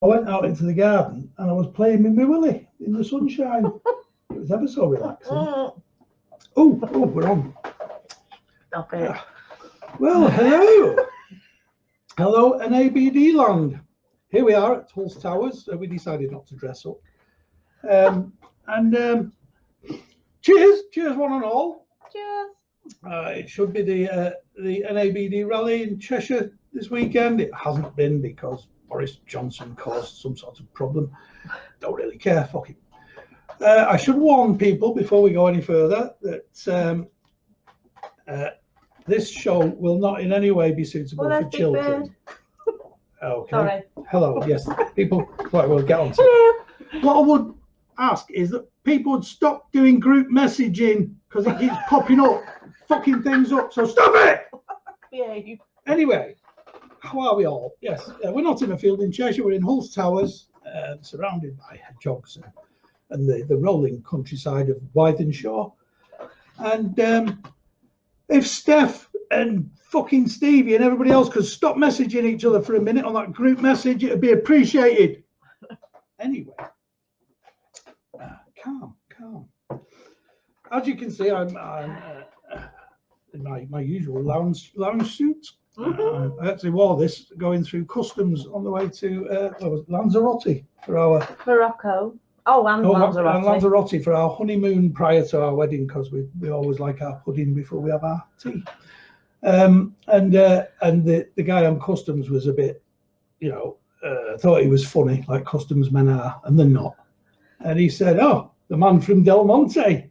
I went out into the garden and I was playing with my willy in the sunshine. It was ever so relaxing. Oh, we're on. Stop it. Well, hello. Hello, NABD land. Here we are at Hulse Towers. We decided not to dress up. Cheers one and all. Cheers. It should be the NABD rally in Cheshire this weekend. It hasn't been because Boris Johnson caused some sort of problem. Don't really care, fuck it. I should warn people before we go any further that this show will not in any way be suitable for children. Okay. Sorry. Hello. Yes, people. Right, we'll get on to it. What I would ask is that people would stop doing group messaging because it keeps popping up, fucking things up. So stop it. Yeah. Anyway, how are we all? Yes, we're not in a field in Cheshire. We're in Hulse Towers, surrounded by hedgehogs and the rolling countryside of Wythenshawe. And if Steph and fucking Stevie and everybody else could stop messaging each other for a minute on that group message, it'd be appreciated. Anyway, calm. As you can see, I'm in my usual lounge suit. I actually wore this going through customs on the way to Lanzarote for our Morocco. Oh, and Lanzarote. And Lanzarote for our honeymoon prior to our wedding, because we always like our pudding before we have our tea. And the guy on customs was a bit, thought he was funny, like customs men are, and they're not. And he said, "Oh, the man from Del Monte."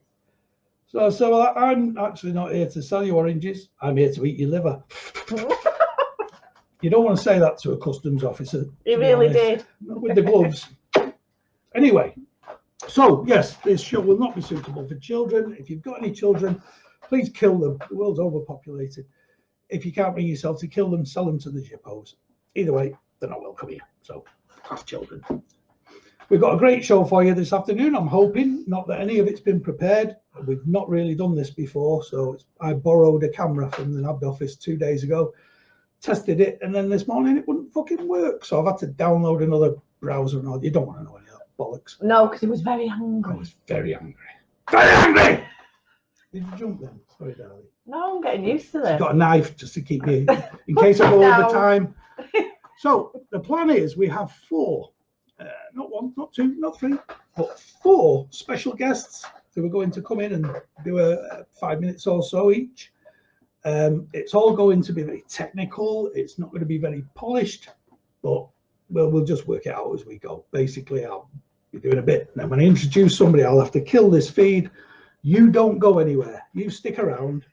So I said, "Well, I'm actually not here to sell you oranges. I'm here to eat your liver." You don't want to say that to a customs officer. He really did. With the gloves. Anyway, so yes, this show will not be suitable for children. If you've got any children, please kill them. The world's overpopulated. If you can't bring yourself to kill them, sell them to the Jippos. Either way, they're not welcome here. So have children. We've got a great show for you this afternoon. I'm hoping, not that any of it's been prepared. We've not really done this before, so I borrowed a camera from the NABD office 2 days ago, tested it, and then this morning it wouldn't fucking work. So I've had to download another browser and all. You don't want to know any of that bollocks. No, because he was very hungry. I was very angry. Very angry! Did you jump then? Sorry, darling. No, I'm getting used to this. She's got a knife just to keep me, in case I go over time. So the plan is we have four, not one, not two, not three, but four special guests who are going to come in and do a 5 minutes or so each. It's all going to be very technical. It's not going to be very polished, but we'll just work it out as we go. Basically, I'll be doing a bit. And then when I introduce somebody, I'll have to kill this feed. You don't go anywhere. You stick around,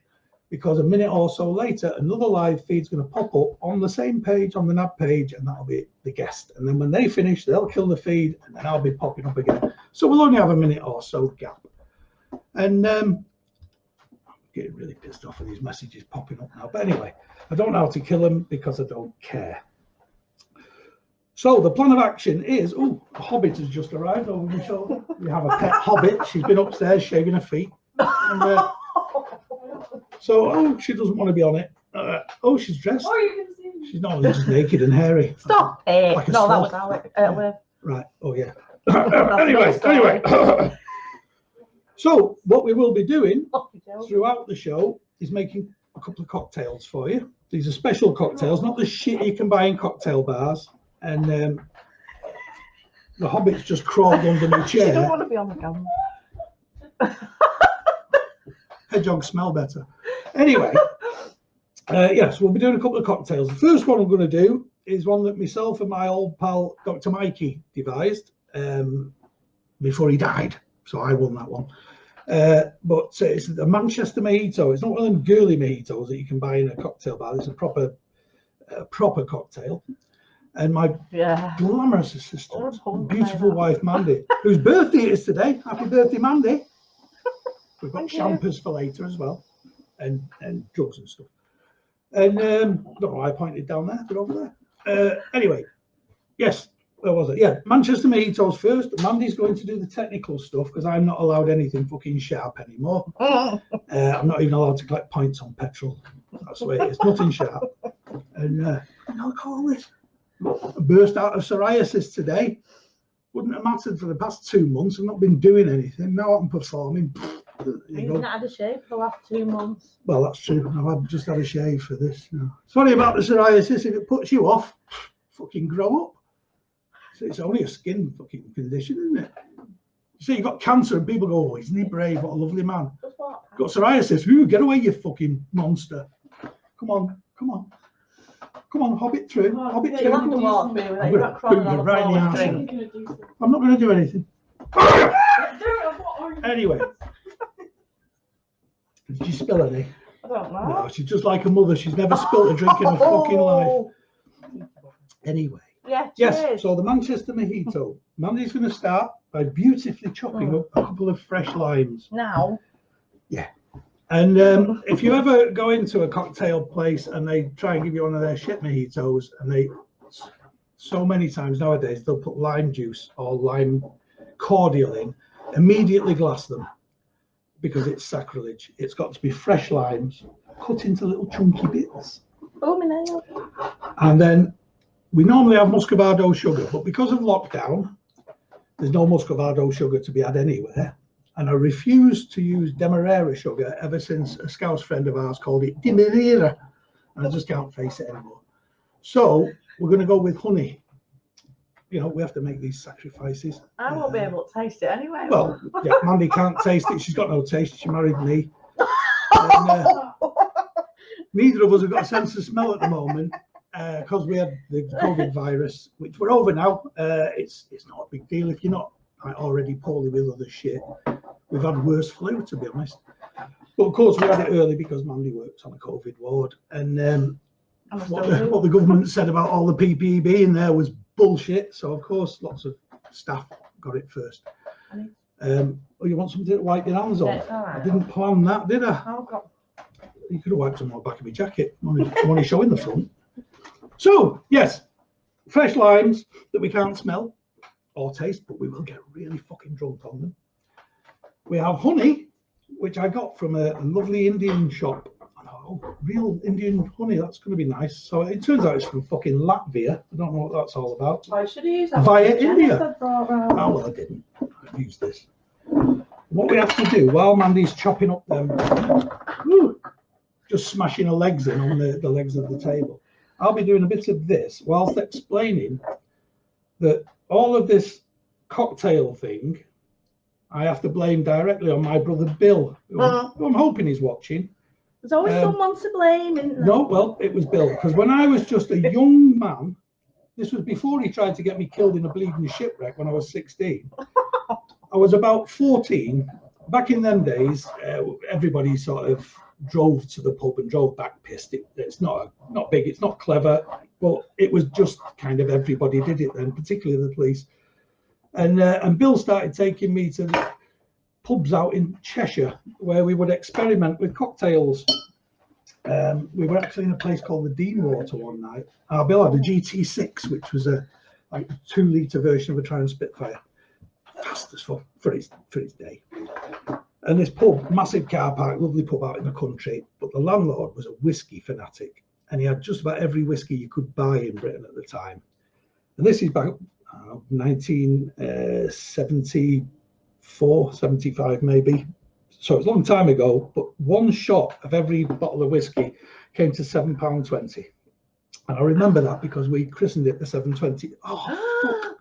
because a minute or so later, another live feed's going to pop up on the same page, on the NAB page, and that'll be the guest. And then when they finish, they'll kill the feed, and then I'll be popping up again. So we'll only have a minute or so gap. And I'm getting really pissed off with these messages popping up now. But anyway, I don't know how to kill them because I don't care. So the plan of action is, a hobbit has just arrived over my shoulder. We have a pet hobbit. She's been upstairs shaving her feet. And, so, she doesn't want to be on it. She's dressed. Oh, you can see. She's not only just naked and hairy. Stop it. Like No, that was Alex. Right. Oh, yeah. Anyway. So what we will be doing throughout the show is making a couple of cocktails for you. These are special cocktails, not the shit you can buy in cocktail bars. And the hobbit's just crawled under my chair. You don't want to be on the camera. Hedgehogs smell better. Anyway, yes, we'll be doing a couple of cocktails. The first one I'm going to do is one that myself and my old pal Dr. Mikey devised before he died. So I won that one. But it's a Manchester mojito. It's not one of them girly mojitos that you can buy in a cocktail bar. It's a proper cocktail. And my glamorous assistant, beautiful wife Mandy, whose birthday it is today. Happy birthday, Mandy. We've got champers for later as well, and drugs and stuff. And I don't know why I pointed down there, but over there. Anyway, yes, where was it? Yeah, Manchester mojitos first. Mandy's going to do the technical stuff because I'm not allowed anything fucking sharp anymore. I'm not even allowed to collect points on petrol. That's the way it is. Nothing sharp. And I'll call this burst out of psoriasis today. Wouldn't have mattered for the past 2 months. I've not been doing anything. Now I'm performing. You've not had a shave for the last 2 months. Well, that's true. I've just had a shave for this. No. Sorry about the psoriasis. If it puts you off, fucking grow up. So it's only a skin fucking condition, isn't it? So you've got cancer and people go, oh, isn't he brave? What a lovely man. Got psoriasis. Ooh, get away, you fucking monster. Come on, come on. Come on, hob it through. Hob it through. I'm going I'm not going to do anything. Anyway. Did she spill any? I don't know. No, she's just like a mother. She's never spilled a drink in her fucking life. Anyway. Yeah, yes, so the Manchester Mojito. Mandy's going to start by beautifully chopping up a couple of fresh limes. Now? Yeah. And if you ever go into a cocktail place and they try and give you one of their shit mojitos, and they, so many times nowadays, they'll put lime juice or lime cordial in, immediately glass them because it's sacrilege. It's got to be fresh limes, cut into little chunky bits. Oh, my nail. And then we normally have muscovado sugar, but because of lockdown, there's no muscovado sugar to be had anywhere. And I refuse to use Demerara sugar ever since a Scouse friend of ours called it Demerara. And I just can't face it anymore. So we're going to go with honey. You know, we have to make these sacrifices. I won't be able to taste it anyway. Well, yeah, Mandy can't taste it. She's got no taste. She married me. And, neither of us have got a sense of smell at the moment. Because we had the COVID virus, which we're over now. It's not a big deal if you're not already poorly with other shit. We've had worse flu, to be honest. But of course, we had it early because Mandy worked on a COVID ward. And what the government said about all the PPE being there was bullshit. So, of course, lots of staff got it first. Oh, you want something to wipe your hands on? I didn't plan that, did I? Oh, God. You could have wiped some on the back of my jacket. I'm only showing the front. So, yes, fresh limes that we can't smell or taste, but we will get really fucking drunk on them. We have honey, which I got from a lovely Indian shop. Oh, real Indian honey, that's going to be nice. So it turns out it's from fucking Latvia. I don't know what that's all about. Why should you use that? Via India. Oh, well, I didn't. I've used this. What we have to do while Mandy's chopping up them, just smashing her legs in on the legs of the table. I'll be doing a bit of this whilst explaining that all of this cocktail thing, I have to blame directly on my brother Bill, who I'm hoping he's watching. There's always someone to blame, isn't there? No, well, it was Bill, because when I was just a young man, this was before he tried to get me killed in a bleeding shipwreck when I was 16. I was about 14. Back in them days, everybody sort of drove to the pub and drove back pissed. It's not big, it's not clever, but it was just kind of everybody did it then, particularly the police. And Bill started taking me to the pubs out in Cheshire where we would experiment with cocktails. We were actually in a place called the Deanwater one night. Bill had a GT6, which was a 2-litre version of a Triumph Spitfire. Fast as fuck for its day. And this pub, massive car park, lovely pub out in the country, but the landlord was a whiskey fanatic, and he had just about every whiskey you could buy in Britain at the time. And this is back 1974, 75 maybe. So it's a long time ago, but one shot of every bottle of whiskey came to £7.20. And I remember that because we christened it the 720. Oh, fuck.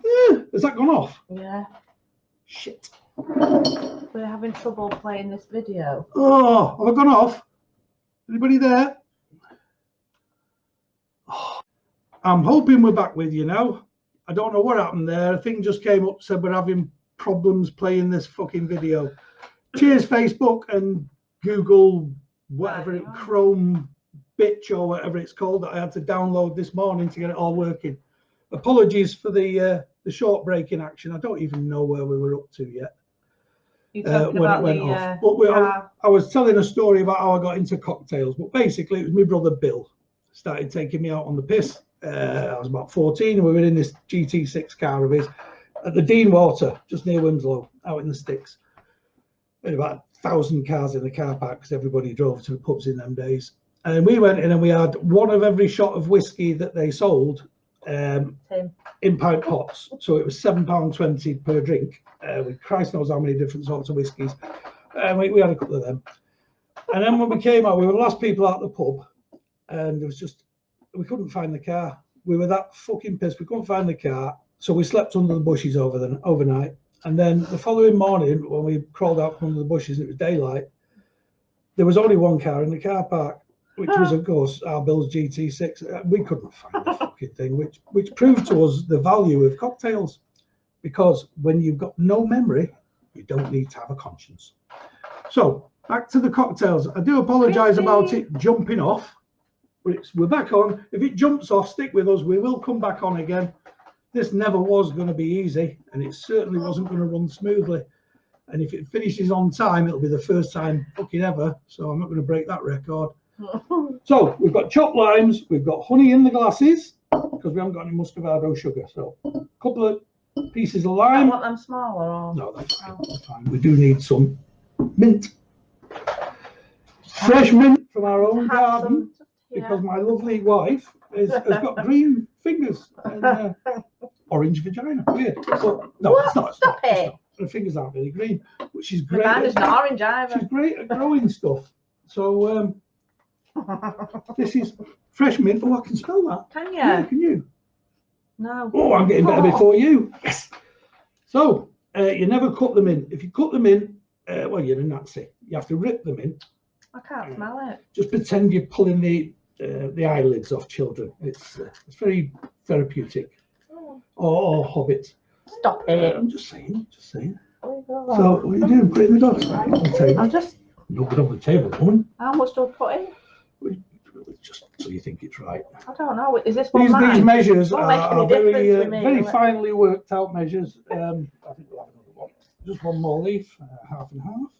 Yeah, has that gone off? Yeah. Shit. We're having trouble playing this video. Oh, have I gone off? Anybody there? Oh, I'm hoping we're back with you now. I don't know what happened there. A thing just came up, said we're having problems playing this fucking video. Cheers, Facebook and Google, whatever, Chrome bitch or whatever it's called that I had to download this morning to get it all working. Apologies for the short break in action. I don't even know where we were up to yet. When it went off. But I was telling a story about how I got into cocktails, but basically it was my brother Bill started taking me out on the piss. I was about 14 and we were in this GT6 car of his at the Deanwater, just near Winslow, out in the sticks. There were about 1,000 cars in the car park because everybody drove to the pubs in them days. And we went in and we had one of every shot of whiskey that they sold in pint pots. So it was £7.20 per drink. With Christ knows how many different sorts of whiskies. We had a couple of them. And then when we came out, we were the last people out the pub, and there was just, we couldn't find the car. We were that fucking pissed. We couldn't find the car. So we slept under the bushes overnight. And then the following morning, when we crawled out from under the bushes and it was daylight, there was only one car in the car park, which was, of course, our Bill's GT6. We couldn't find the fucking thing, which proved to us the value of cocktails. Because when you've got no memory, you don't need to have a conscience. So, back to the cocktails. I do apologise about it jumping off, but we're back on. If it jumps off, stick with us. We will come back on again. This never was going to be easy, and it certainly wasn't going to run smoothly. And if it finishes on time, it'll be the first time fucking ever. So I'm not going to break that record. So we've got chopped limes, we've got honey in the glasses because we haven't got any muscovado sugar. So a couple of pieces of lime. I want them smaller. Or... No, that's fine. That's fine. We do need some mint, fresh mint from our own garden, because my lovely wife has got green fingers and orange vagina. Weird. But no, what? It's not. Stop it. Her fingers aren't really green, but she's great. Mine is not orange either. She's great at growing stuff. So this is fresh mint. Oh, I can smell that. Can you? Yeah, can you? No. Oh, I'm getting better before you. Yes. So you never cut them in. If you cut them in, well, you're a Nazi. You have to rip them in. I can't smell it. Just pretend you're pulling the eyelids off children. It's very therapeutic. Or hobbits. Stop it. I'm just saying. So what are you doing? Put it in the dogs. On the table. I'm just. No, but on the table, woman. How much do I put in? Just so you think it's right. I don't know. Is this one mine? These measures are very, me, very finely worked out measures. I think we'll have another one. Just one more leaf, half and half.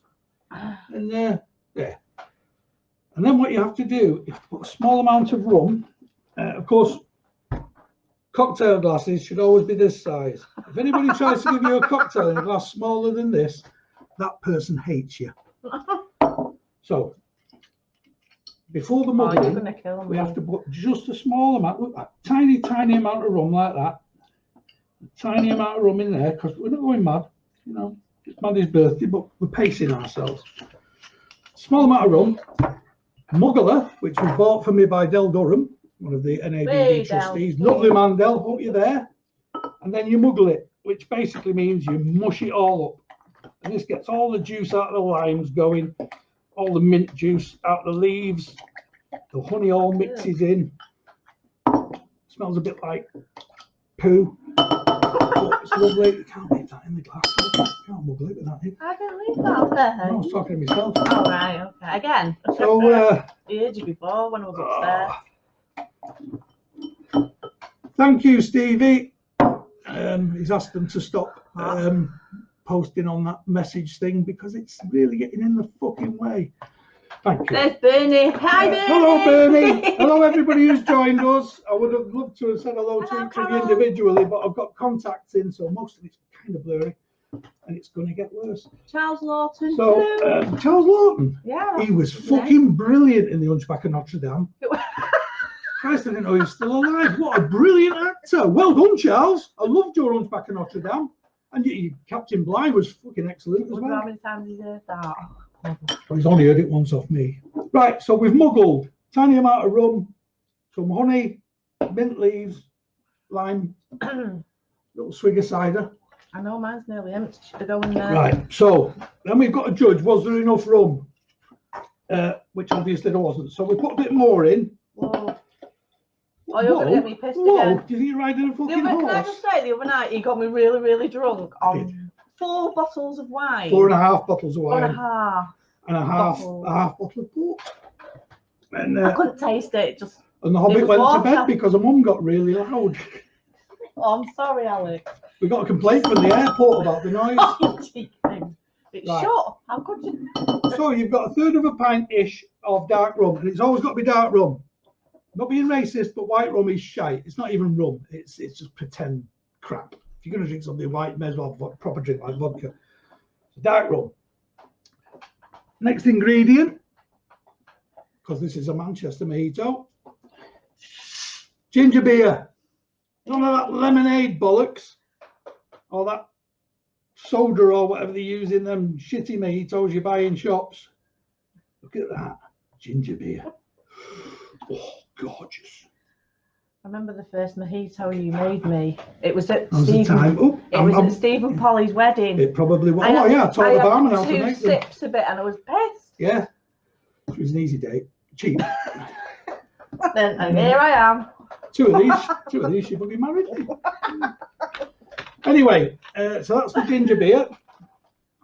And there. And then what you have to do, you have to put a small amount of rum. Of course, cocktail glasses should always be this size. If anybody tries to give you a cocktail in a glass smaller than this, that person hates you. So, before the muggling, we have to put just a small amount, look, that tiny amount of rum like that. A tiny amount of rum in there, because we're not going mad, you know, it's Maddie's birthday, but we're pacing ourselves. Small amount of rum, muggler, which was bought for me by Del Durham, one of the NABD trustees. Lovely man, Del, hope you're there. And then you muggle it, which basically means you mush it all up. And this gets all the juice out of the limes going, all the mint juice out of the leaves, the honey all mixes in. Smells a bit like poo. But it's lovely. You can't leave that in the glass. You can't muggle it with that in. I can leave that up there. I was talking to myself. Oh, right, okay. Again. So, I heard you before when I was upstairs. Thank you, Stevie. He's asked them to stop posting on that message thing because it's really getting in the fucking way. Thank you. There's Bernie. Hi, Bernie. Hello, Bernie. Hello, everybody who's joined us. I would have loved to have said hello to each of you individually, but I've got contacts in, so most of it's kind of blurry, and it's going to get worse. Charles Lawton. So, Charles Lawton. Yeah. He was fucking brilliant in The Hunchback of Notre Dame. Christ, I didn't know he was still alive. What a brilliant actor. Well done, Charles. I loved your Hunchback of Notre Dame. And Captain Bligh was fucking excellent as well. How many times has he heard that? Well, he's only heard it once off me. Right, so we've muggled tiny amount of rum, some honey, mint leaves, lime, little swig of cider. I know mine's nearly empty. Should I go in there? Right, so then we've got to judge, was there enough rum? Which obviously there wasn't. So we put a bit more in. Whoa. Oh, you're going to get me pissed again. Do you think you're riding a fucking Can I horse? just say, the other night he got me really, really drunk on 4 bottles of wine. 4.5 bottles of wine. 4.5. And a half bottle of port. And I couldn't taste it. And the Hobbit went to bed because her mum got really loud. Oh, I'm sorry, Alex. We got a complaint from the airport about the noise. Oh, it's right. shut. How could you? So you've got 1/3 of a pint-ish of dark rum, and it's always got to be dark rum. Not being racist, but white rum is shite. It's not even rum. It's just pretend crap. If you're going to drink something white, you may as well have a proper drink like vodka. So dark rum. Next ingredient, because this is a Manchester mojito. Ginger beer. None of that lemonade bollocks. Or that soda or whatever they use in them shitty mojitos you buy in shops. Look at that. Ginger beer. Oh, gorgeous. I remember the first mojito you made me. It was at Stephen Polly's wedding. It probably was. Oh yeah, I taught the barman how to make them. 2 sips of it and I was pissed. Yeah. It was an easy date. Cheap. And here I am. Two of these, you're fucking married. Anyway, so that's the ginger beer.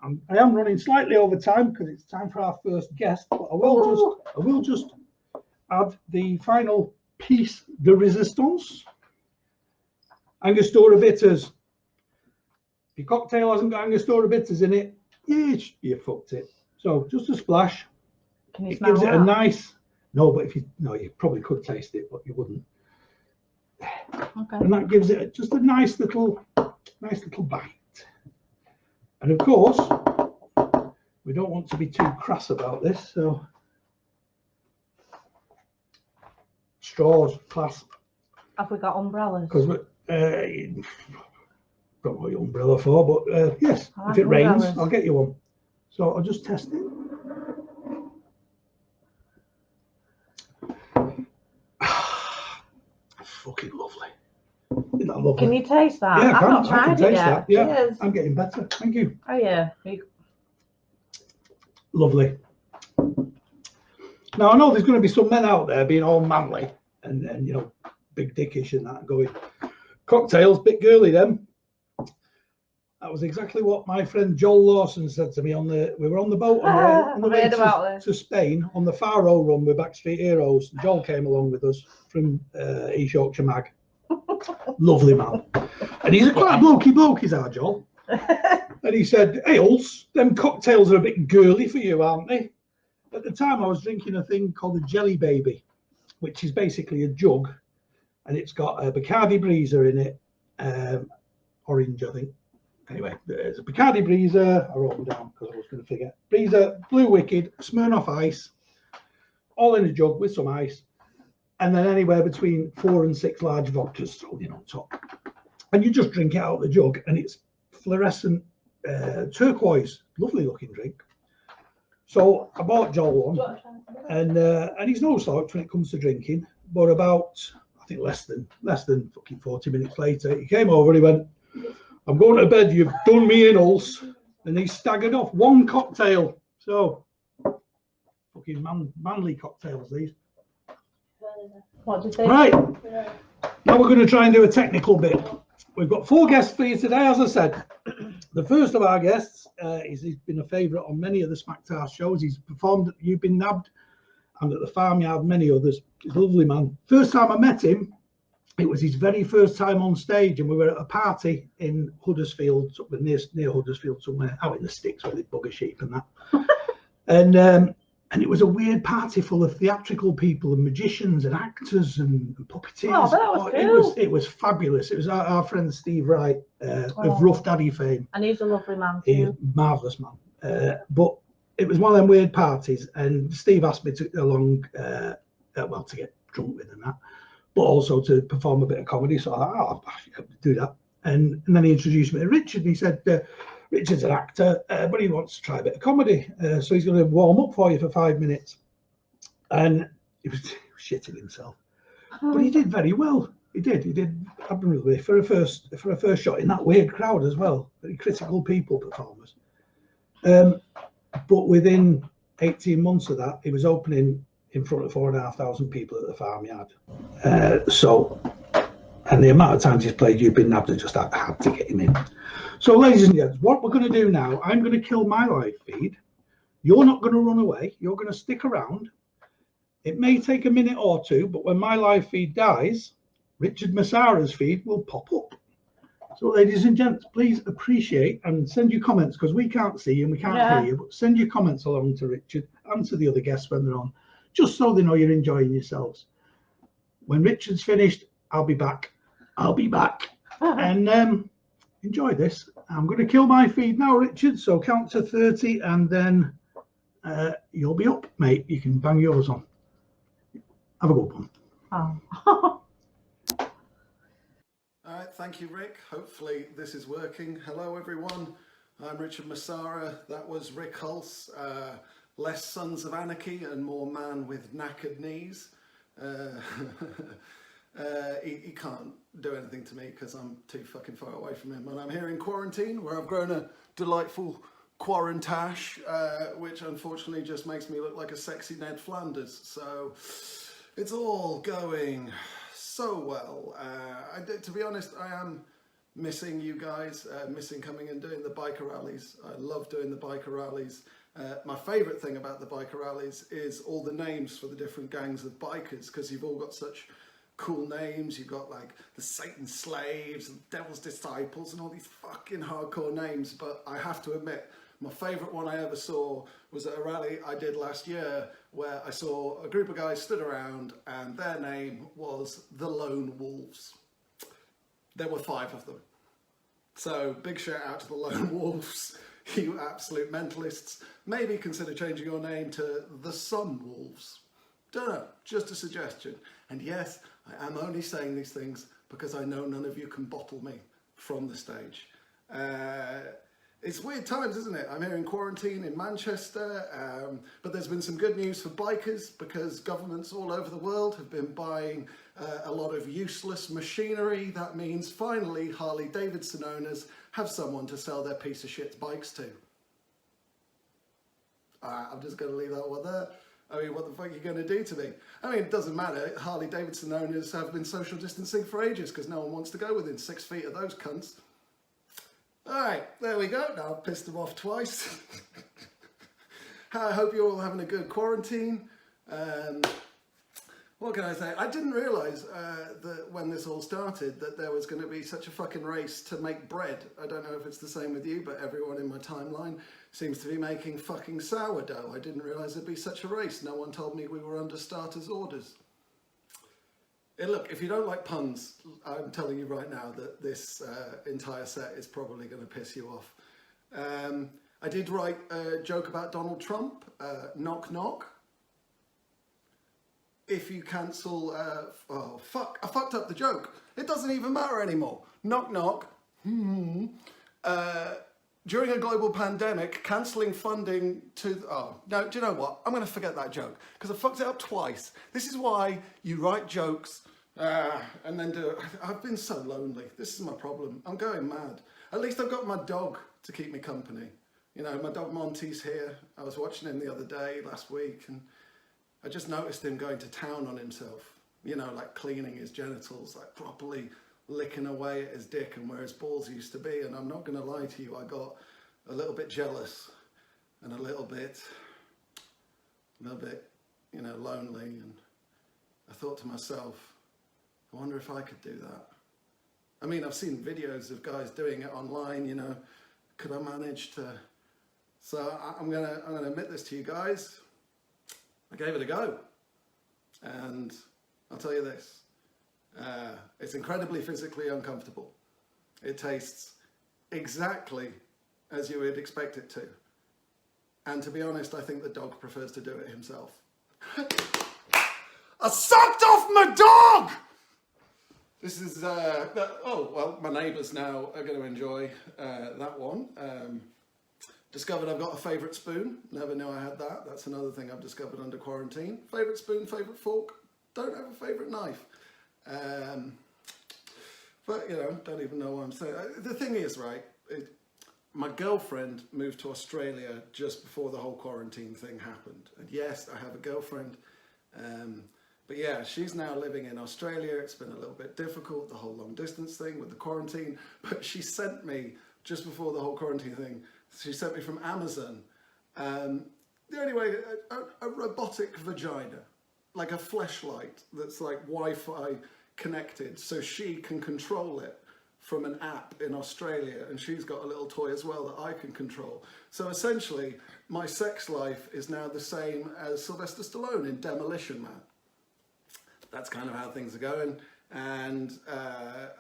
I am running slightly over time because it's time for our first guest, but I will just add the final piece de resistance. Angostura bitters. If your cocktail hasn't got Angostura bitters in it, you fucked it. So just a splash. Can you it smell gives that? it a nice. No, but you probably could taste it, but you wouldn't. Okay. And that gives it just a nice little bite. And of course, we don't want to be too crass about this, so straws, clasp. Have we got umbrellas? Because don't know what your umbrella for, but yes, if it umbrellas. rains, I'll get you one. So I'll just test it. Fucking lovely. Isn't that lovely? Can you taste that? Yeah, I've not I tried can it taste yet. that. Yeah, Cheers. I'm getting better. Thank you. Oh yeah. Lovely. Now I know there's going to be some men out there being all manly and you know, big dickish and that, going cocktails, bit girly them. That was exactly what my friend Joel Lawson said to me we were on the boat on the way to Spain on the Faro run with Backstreet Heroes. Joel came along with us from East Yorkshire Mag. Lovely man. And he's quite a blokey bloke, he's our Joel. And he said, "Hey Hulse, them cocktails are a bit girly for you, aren't they?" At the time I was drinking a thing called a Jelly Baby, which is basically a jug, and it's got a Bacardi Breezer in it, orange I think. Anyway, there's a Bacardi Breezer, I wrote them down because I was going to forget. Breezer, Blue Wicked, Smirnoff Ice, all in a jug with some ice, and then anywhere between 4 and 6 large vodkas thrown in on top. And you just drink it out of the jug, and it's fluorescent turquoise, lovely looking drink. So I bought Joel one, and he's no slouch when it comes to drinking. But about, I think less than fucking 40 minutes later, he came over and he went, "I'm going to bed, you've done me in, Hulse." And he staggered off. One cocktail. So, fucking manly cocktails, these. What do you think? Right. Now we're going to try and do a technical bit. We've got 4 guests for you today, as I said. The first of our guests, he's been a favourite on many of the Smacktar shows. He's performed at You've Been Nabbed and at the Farmyard, many others. He's a lovely man. First time I met him, it was his very first time on stage, and we were at a party in Huddersfield, near Huddersfield somewhere, out in the sticks where they bugger sheep and that. And it was a weird party full of theatrical people and magicians and actors and puppeteers. Oh, that was cool. It was fabulous. It was our friend Steve Wright of Rough Daddy fame. And he's a lovely man too. He's a marvellous man. But it was one of them weird parties, and Steve asked me to along, to get drunk with and that, but also to perform a bit of comedy. So I thought, I'll do that. And then he introduced me to Richard, and he said, Richard's an actor, but he wants to try a bit of comedy. So he's going to warm up for you for 5 minutes. And he was shitting himself. But he did very well. He did admirably for a first shot in that weird crowd as well. Very critical people performers. But within 18 months of that, he was opening in front of 4,500 people at the Farmyard. And the amount of times he's played You've Been Nabbed, I just had to get him in. So, ladies and gents, what we're going to do now, I'm going to kill my live feed. You're not going to run away. You're going to stick around. It may take a minute or two, but when my live feed dies, Richard Massara's feed will pop up. So, ladies and gents, please appreciate and send your comments, because we can't see you and we can't hear you, but send your comments along to Richard and to the other guests when they're on, just so they know you're enjoying yourselves. When Richard's finished, I'll be back. And enjoy this. I'm going to kill my feed now, Richard, so count to 30 and then you'll be up, mate. You can bang yours on. Have a good one. Oh. All right, thank you, Rick. Hopefully this is working. Hello, everyone. I'm Richard Massara. That was Rick Hulse. Less Sons of Anarchy and more man with knackered knees. He can't do anything to me because I'm too fucking far away from him. And I'm here in quarantine where I've grown a delightful quarantache, which unfortunately just makes me look like a sexy Ned Flanders. So it's all going so well. To be honest, I am missing you guys, missing coming and doing the biker rallies. I love doing the biker rallies. My favourite thing about the biker rallies is all the names for the different gangs of bikers, because you've all got such cool names. You've got like the Satan Slaves and Devil's Disciples and all these fucking hardcore names. But I have to admit, my favourite one I ever saw was at a rally I did last year where I saw a group of guys stood around and their name was the Lone Wolves. There were 5 of them. So big shout out to the Lone Wolves, you absolute mentalists. Maybe consider changing your name to the Sun Wolves. Don't know, just a suggestion. And yes, I am only saying these things because I know none of you can bottle me from the stage. It's weird times, isn't it? I'm here in quarantine in Manchester, but there's been some good news for bikers because governments all over the world have been buying a lot of useless machinery. That means finally Harley Davidson owners have someone to sell their piece of shit bikes to. I'm just going to leave that one there. I mean, what the fuck are you going to do to me? I mean, it doesn't matter. Harley Davidson owners have been social distancing for ages because no one wants to go within 6 feet of those cunts. Alright, there we go. Now I've pissed them off twice. I hope you're all having a good quarantine. What can I say? I didn't realise that when this all started that there was going to be such a fucking race to make bread. I don't know if it's the same with you, but everyone in my timeline seems to be making fucking sourdough. I didn't realise there'd be such a race. No one told me we were under starters orders. Look, if you don't like puns, I'm telling you right now that this entire set is probably going to piss you off. I did write a joke about Donald Trump, knock knock. If you cancel, oh fuck, I fucked up the joke. It doesn't even matter anymore. Knock knock. During a global pandemic, cancelling funding to, oh, no, do you know what? I'm going to forget that joke because I fucked it up twice. This is why you write jokes and then do it. I've been so lonely. This is my problem. I'm going mad. At least I've got my dog to keep me company. You know, my dog Monty's here. I was watching him the other day, last week, and I just noticed him going to town on himself. You know, like cleaning his genitals, like properly licking away at his dick and where his balls used to be. And I'm not going to lie to you, I got a little bit jealous and a little bit, you know, lonely. And I thought to myself, I wonder if I could do that. I mean, I've seen videos of guys doing it online, you know, could I manage to? So I'm gonna admit this to you guys. I gave it a go. And I'll tell you this. It's incredibly physically uncomfortable. It tastes exactly as you would expect it to. And to be honest, I think the dog prefers to do it himself. I sucked off my dog! This is, oh, well, my neighbours now are going to enjoy that one. Discovered I've got a favourite spoon. Never knew I had that. That's another thing I've discovered under quarantine. Favourite spoon, favourite fork. Don't have a favourite knife. But, you know, don't even know what I'm saying. The thing is, right, my girlfriend moved to Australia just before the whole quarantine thing happened. And yes, I have a girlfriend. But yeah, she's now living in Australia. It's been a little bit difficult, the whole long distance thing with the quarantine. But she sent me, just before the whole quarantine thing, she sent me from Amazon, the only way, a robotic vagina, like a fleshlight that's like Wi-Fi connected, so she can control it from an app in Australia, and she's got a little toy as well that I can control. So essentially, my sex life is now the same as Sylvester Stallone in Demolition Man. That's kind of how things are going. And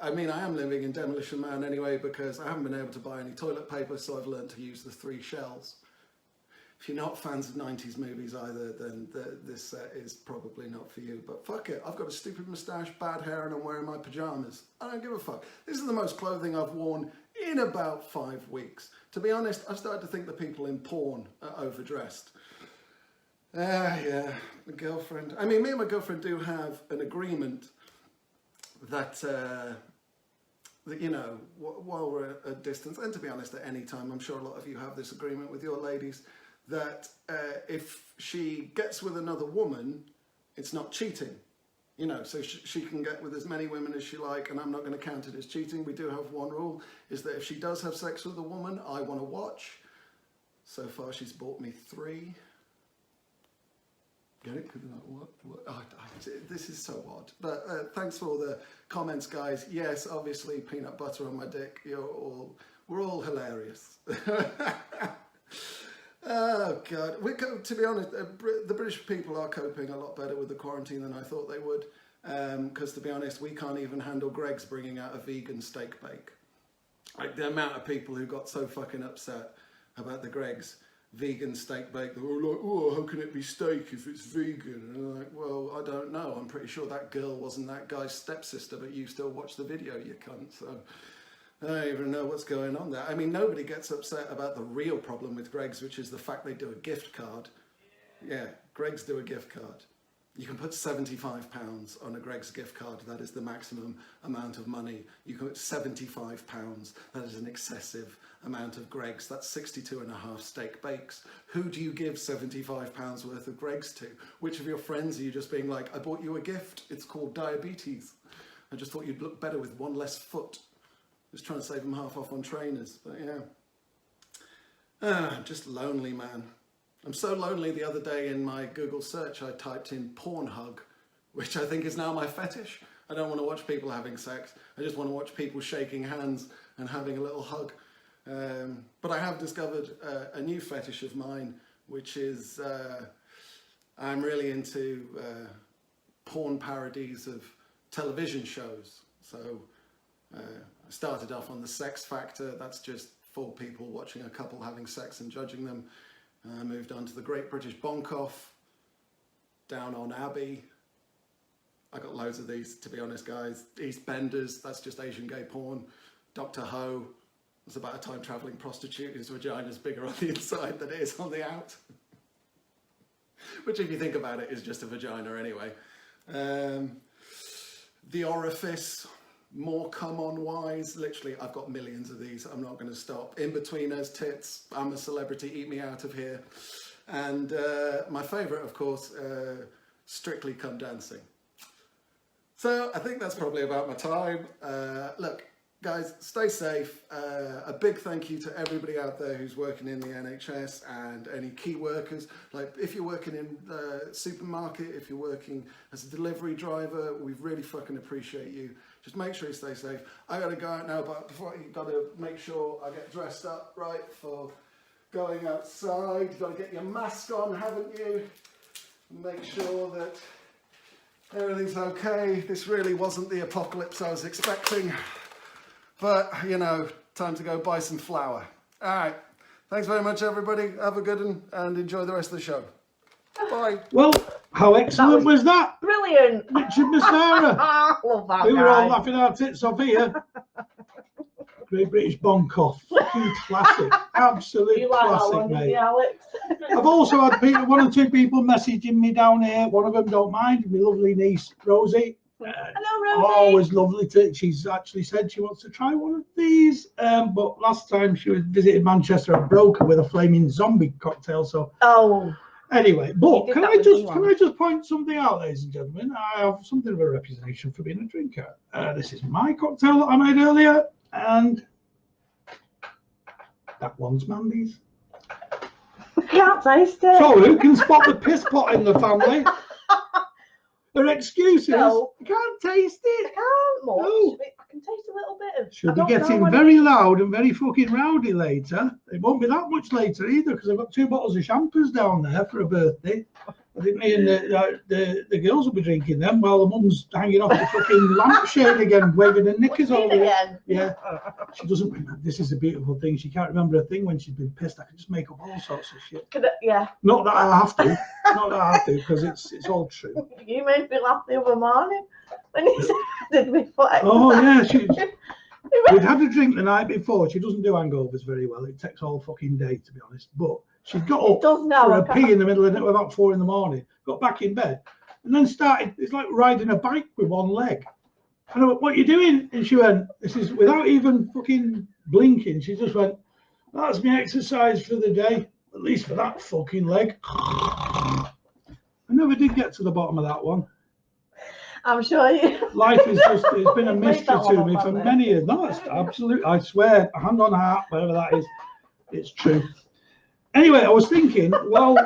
I mean, I am living in Demolition Man anyway because I haven't been able to buy any toilet paper, so I've learned to use the 3 shells. if you're not fans of 90s movies either, then this set is probably not for you. But fuck it, I've got a stupid moustache, bad hair, and I'm wearing my pajamas. I don't give a fuck. This is the most clothing I've worn in about 5 weeks. To be honest, I've started to think the people in porn are overdressed. Yeah, the girlfriend. I mean, me and my girlfriend do have an agreement that, you know, while we're at a distance, and to be honest, at any time, I'm sure a lot of you have this agreement with your ladies, that if she gets with another woman, it's not cheating. You know, so she can get with as many women as she like, and I'm not going to count it as cheating. We do have one rule, is that if she does have sex with a woman, I want to watch. So far, she's bought me 3. Get it? What? This is so odd. But thanks for all the comments, guys. Yes, obviously, peanut butter on my dick. We're all hilarious. Oh God! To be honest, the British people are coping a lot better with the quarantine than I thought they would. Because to be honest, we can't even handle Greggs bringing out a vegan steak bake. Like the amount of people who got so fucking upset about the Greggs vegan steak bake, they were like, oh, how can it be steak if it's vegan? And I'm like, well, I don't know. I'm pretty sure that girl wasn't that guy's stepsister, but you still watch the video, you cunt. So I don't even know what's going on there. I mean, nobody gets upset about the real problem with Greggs, which is the fact they do a gift card. Yeah, Greggs do a gift card. You can put £75 on a Greggs gift card. That is the maximum amount of money. You can put £75. That is an excessive amount of Greggs. That's 62.5 steak bakes. Who do you give £75 worth of Greggs to? Which of your friends are you just being like, I bought you a gift. It's called diabetes. I just thought you'd look better with one less foot. Just trying to save them half off on trainers. But yeah. Just lonely, man. I'm so lonely. The other day in my Google search, I typed in porn hug, which I think is now my fetish. I don't want to watch people having sex. I just want to watch people shaking hands and having a little hug. But I have discovered a new fetish of mine, which is I'm really into porn parodies of television shows. So I started off on The Sex Factor. That's just 4 people watching a couple having sex and judging them. I moved on to The Great British Bonk-Off, Down on Abbey. I got loads of these, to be honest, guys. EastBenders, that's just Asian gay porn. Dr. Ho, it's about a time-travelling prostitute whose vagina's bigger on the inside than it is on the out. Which, if you think about it, is just a vagina anyway. The Orifice, More Come On Wise. Literally, I've got millions of these. I'm not going to stop. In-Betweeners, Tits, I'm a Celebrity, Eat Me Out of Here. And my favourite, of course, Strictly Come Dancing. So I think that's probably about my time. Look, guys, stay safe. A big thank you to everybody out there who's working in the NHS and any key workers. Like if you're working in the supermarket, if you're working as a delivery driver, we really fucking appreciate you. Just make sure you stay safe. I gotta go out now, but before you gotta make sure I get dressed up right for going outside. You gotta get your mask on, haven't you? Make sure that everything's okay. This really wasn't the apocalypse I was expecting. But, you know, time to go buy some flour. All right. Thanks very much, everybody. Have a good one and enjoy the rest of the show. Bye. Well, how excellent was that? Brilliant. Richard Massara. Love that We were guy. all laughing our tits off here. Great British Bonk-Off. Fucking classic. Absolute You like that classic, one, didn't mate. you, Alex? I've also had people, 1 or 2 people messaging me down here. One of them don't mind. My lovely niece, Rosie. Hello, Rosie. Always lovely to. She's actually said she wants to try one of these. But last time she visited Manchester and broke her with a flaming zombie cocktail. So anyway, but can I just point something out, ladies and gentlemen? I have something of a reputation for being a drinker. This is my cocktail that I made earlier, and that one's Mandy's. I can't taste it. So who can spot the piss pot in the family? Her excuses. No. I can't taste it. I can't much. No. I can taste a little bit of. She'll be getting very loud and very fucking rowdy later. It won't be that much later either because I've got 2 bottles of champers down there for a birthday. I think me and the girls will be drinking them while the mum's hanging off the fucking lampshade again, waving her knickers over it. Yeah. She doesn't remember. This is a beautiful thing. She can't remember a thing when she's been pissed. I can just make up all sorts of shit. Yeah. Not that I have to. Not that I have to, because it's all true. You made me laugh the other morning when you said it before. Oh, yeah. We'd had a drink the night before. She doesn't do hangovers very well. It takes all fucking day, to be honest. But she got up for a pee in the middle of the night about 4 a.m, got back in bed, and then started, it's like riding a bike with one leg. And I went, what are you doing? And she went, this is, without even fucking blinking, she just went, that's my exercise for the day, at least for that fucking leg. I never did get to the bottom of that one. I'm sure you. Life is just, it's been a mystery to me for many years. No, it's absolute, I swear, hand on heart, whatever that is, it's true. Anyway, I was thinking, well,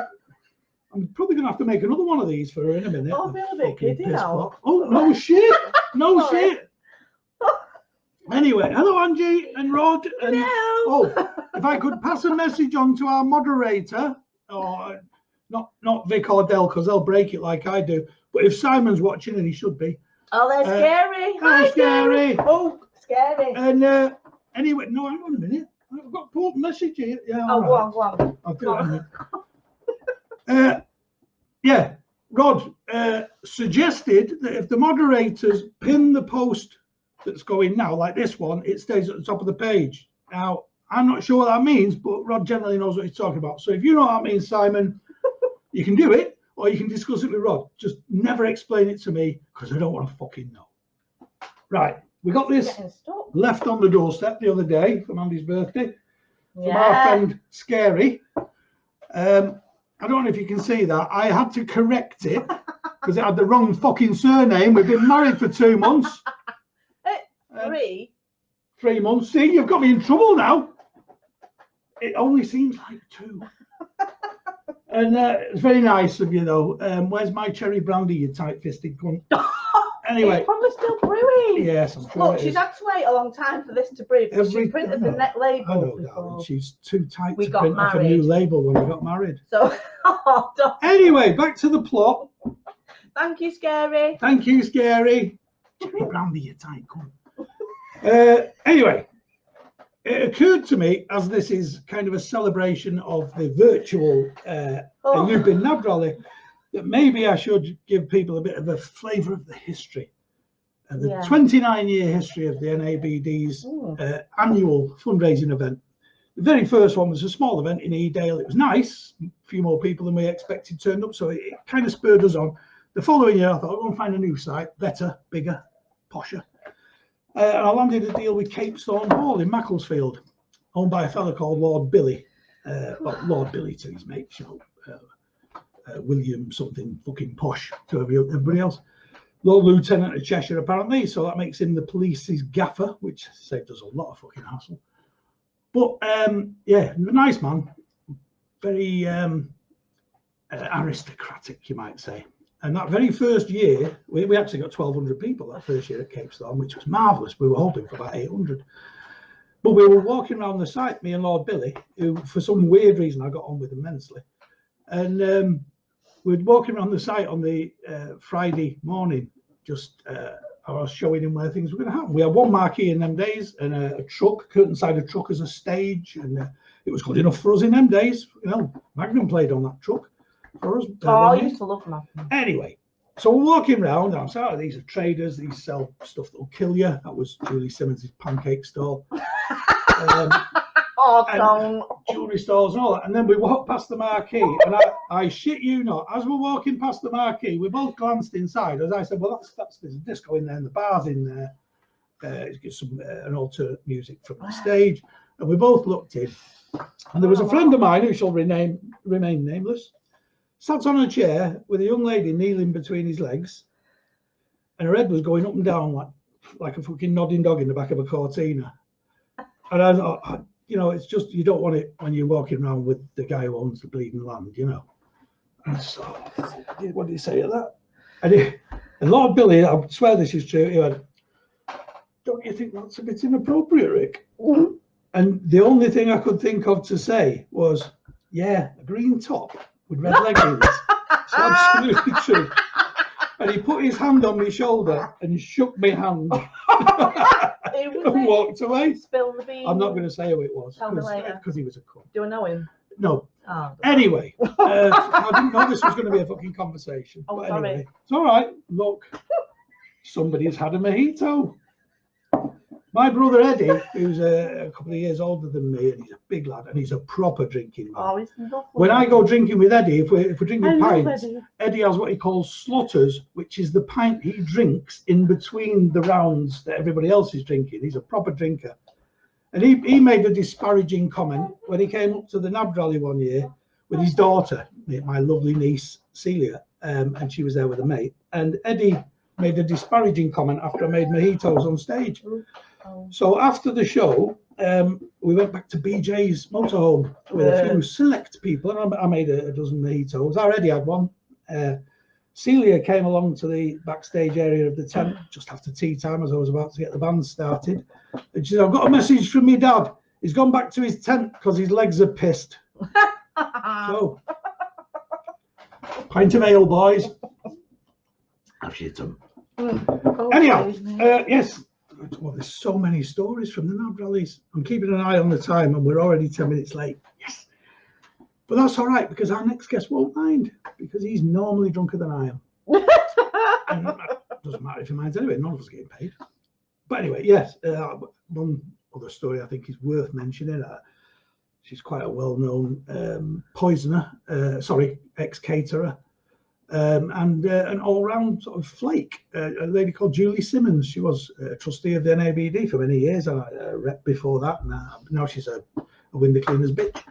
I'm probably going to have to make another one of these for her in a minute. Oh, I feel a bit giddy now. Oh, no shit. No shit. Anyway, hello, Angie and Rod. And, oh, if I could pass a message on to our moderator, or not Vic or Del, because they'll break it like I do. But if Simon's watching, and he should be. Oh, there's Scary. Hi, Scary. Oh, Scary. And anyway, no, hang on a minute. I've got a important message here. Yeah, oh, right. go on. I'll do it in a minute. Yeah, Rod suggested that if the moderators pin the post that's going now, like this one, it stays at the top of the page. Now, I'm not sure what that means, but Rod generally knows what he's talking about. So if you know what that means, Simon, you can do it, or you can discuss it with Rod. Just never explain it to me, because I don't want to fucking know. Right, we got this left on the doorstep the other day for Mandy's birthday from our friend Scary. I don't know if you can see that. I had to correct it because it had the wrong fucking surname. We've been married for 2 months. 3 months. See, you've got me in trouble now. It only seems like 2. And it's very nice of you, though. Where's my cherry brandy, you tight-fisted cunt? Anyway. It's probably still brewing. Yes, I'm sure. Look, she's had to wait a long time for this to brew because she printed the net label. I know, darling. She's too tight to print off a new label when we got married. So, anyway, back to the plot. Thank you, Scary. Thank you, Scary. Cherry brandy, you tight cunt. Anyway, it occurred to me, as this is kind of a celebration of the virtual You've Been Nabbed rally, that maybe I should give people a bit of a flavour of the history, the 29-year history of the NABD's annual fundraising event. The very first one was a small event in Edale. It was nice, a few more people than we expected turned up, so it kind of spurred us on. The following year, I thought, I'll go and find a new site, better, bigger, posher. And I landed a deal with Capestone Hall in Macclesfield, owned by a fella called Lord Billy. Well, Lord Billy to his mates, you know. William something fucking posh to everybody else. Lord Lieutenant of Cheshire apparently, so that makes him the police's gaffer, which saved us a lot of fucking hassle. But yeah, nice man, very aristocratic, you might say. And that very first year, we actually got 1,200 people that first year at Capestone, which was marvellous. We were hoping for about 800. But we were walking around the site, me and Lord Billy, who for some weird reason I got on with immensely. And we were walking around the site on the Friday morning, just I was showing him where things were going to happen. We had one marquee in them days and a truck, curtain-sided truck as a stage, and it was good enough for us in them days. You know, Magnum played on that truck for us. I used to love Magnum. Anyway, so we're walking around, and I'm sorry, these are traders, these sell stuff that'll kill you. That was Julie Simmons' pancake stall. Jewellery stores and all that, and then we walked past the marquee, and I shit you not, as we're walking past the marquee, we both glanced inside. As I said, well, there's a disco in there, and the bar's in there. Get some an alternate music from the stage, and we both looked in, and there was a friend of mine who shall remain nameless, sat on a chair with a young lady kneeling between his legs, and her head was going up and down like a fucking nodding dog in the back of a Cortina. And I thought, you know, it's just, you don't want it when you're walking around with the guy who owns the bleeding land, you know. And so, what did he say to that? And Lord Billy, I swear this is true, he went, don't you think that's a bit inappropriate, Rick? Mm-hmm. And the only thing I could think of to say was, yeah, a green top with red leggings It's absolutely true. And he put his hand on my shoulder and shook my hand and walked away. Spill the beans. I'm not going to say who it was. Tell me later. Because he was a cunt. Do I know him? No. Oh, anyway, I didn't know this was going to be a fucking conversation. Oh, but sorry. anyway, it's all right. Look, somebody's had a mojito. My brother Eddie, who's a couple of years older than me, and he's a big lad, and he's a proper drinking man. Oh, he's lovely. When I go drinking with Eddie, if we're drinking pints, Eddie. Eddie has what he calls slutters, which is the pint he drinks in between the rounds that everybody else is drinking. He's a proper drinker. And he made a disparaging comment when he came up to the NABD rally one year with his daughter, my lovely niece Celia, and she was there with a mate. And Eddie made a disparaging comment after I made mojitos on stage. So after the show, we went back to BJ's motorhome with a few select people, and I made a dozen mojitos. I already had one. Celia came along to the backstage area of the tent just after tea time as I was about to get the band started. And she said, I've got a message from your dad. He's gone back to his tent because his legs are pissed. So, pint of ale, boys. I've shit them. Anyhow, yes. Well, there's so many stories from the NABD rallies. I'm keeping an eye on the time and we're already 10 minutes late. Yes. But that's all right because our next guest won't mind because he's normally drunker than I am. And it doesn't matter if he minds anyway, none of us are getting paid. But anyway, yes, one other story I think is worth mentioning. She's quite a well-known poisoner, ex-caterer. And an all-round sort of flake, a lady called Julie Simmons. She was a trustee of the NABD for many years, and a rep before that. Now she's a window cleaner's bitch.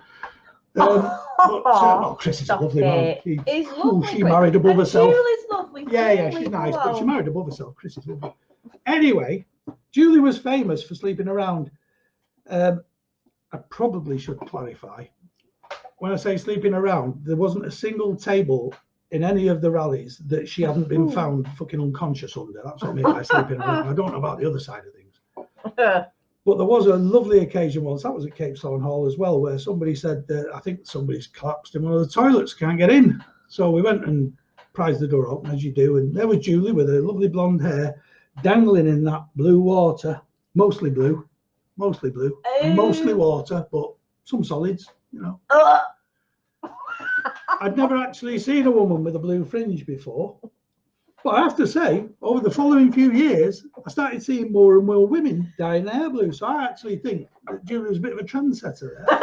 But Chris is a lovely man. He's lovely. She married above herself. Julie's lovely. Yeah, she's nice, but she married above herself. Chris is lovely. Anyway, Julie was famous for sleeping around. I probably should clarify. When I say sleeping around, there wasn't a single table in any of the rallies that she hadn't been found fucking unconscious under. That's what I mean by sleeping around. I don't know about the other side of things. But there was a lovely occasion once, that was at Cape Thorne Hall as well, where somebody said that I think somebody's collapsed in one of the toilets, can't get in. So we went and prized the door open, as you do, and there was Julie with her lovely blonde hair dangling in that blue water, mostly blue, mostly water, but some solids, you know. I'd never actually seen a woman with a blue fringe before. But I have to say, over the following few years, I started seeing more and more women dyeing their hair blue. So I actually think that Julie was a bit of a trendsetter there.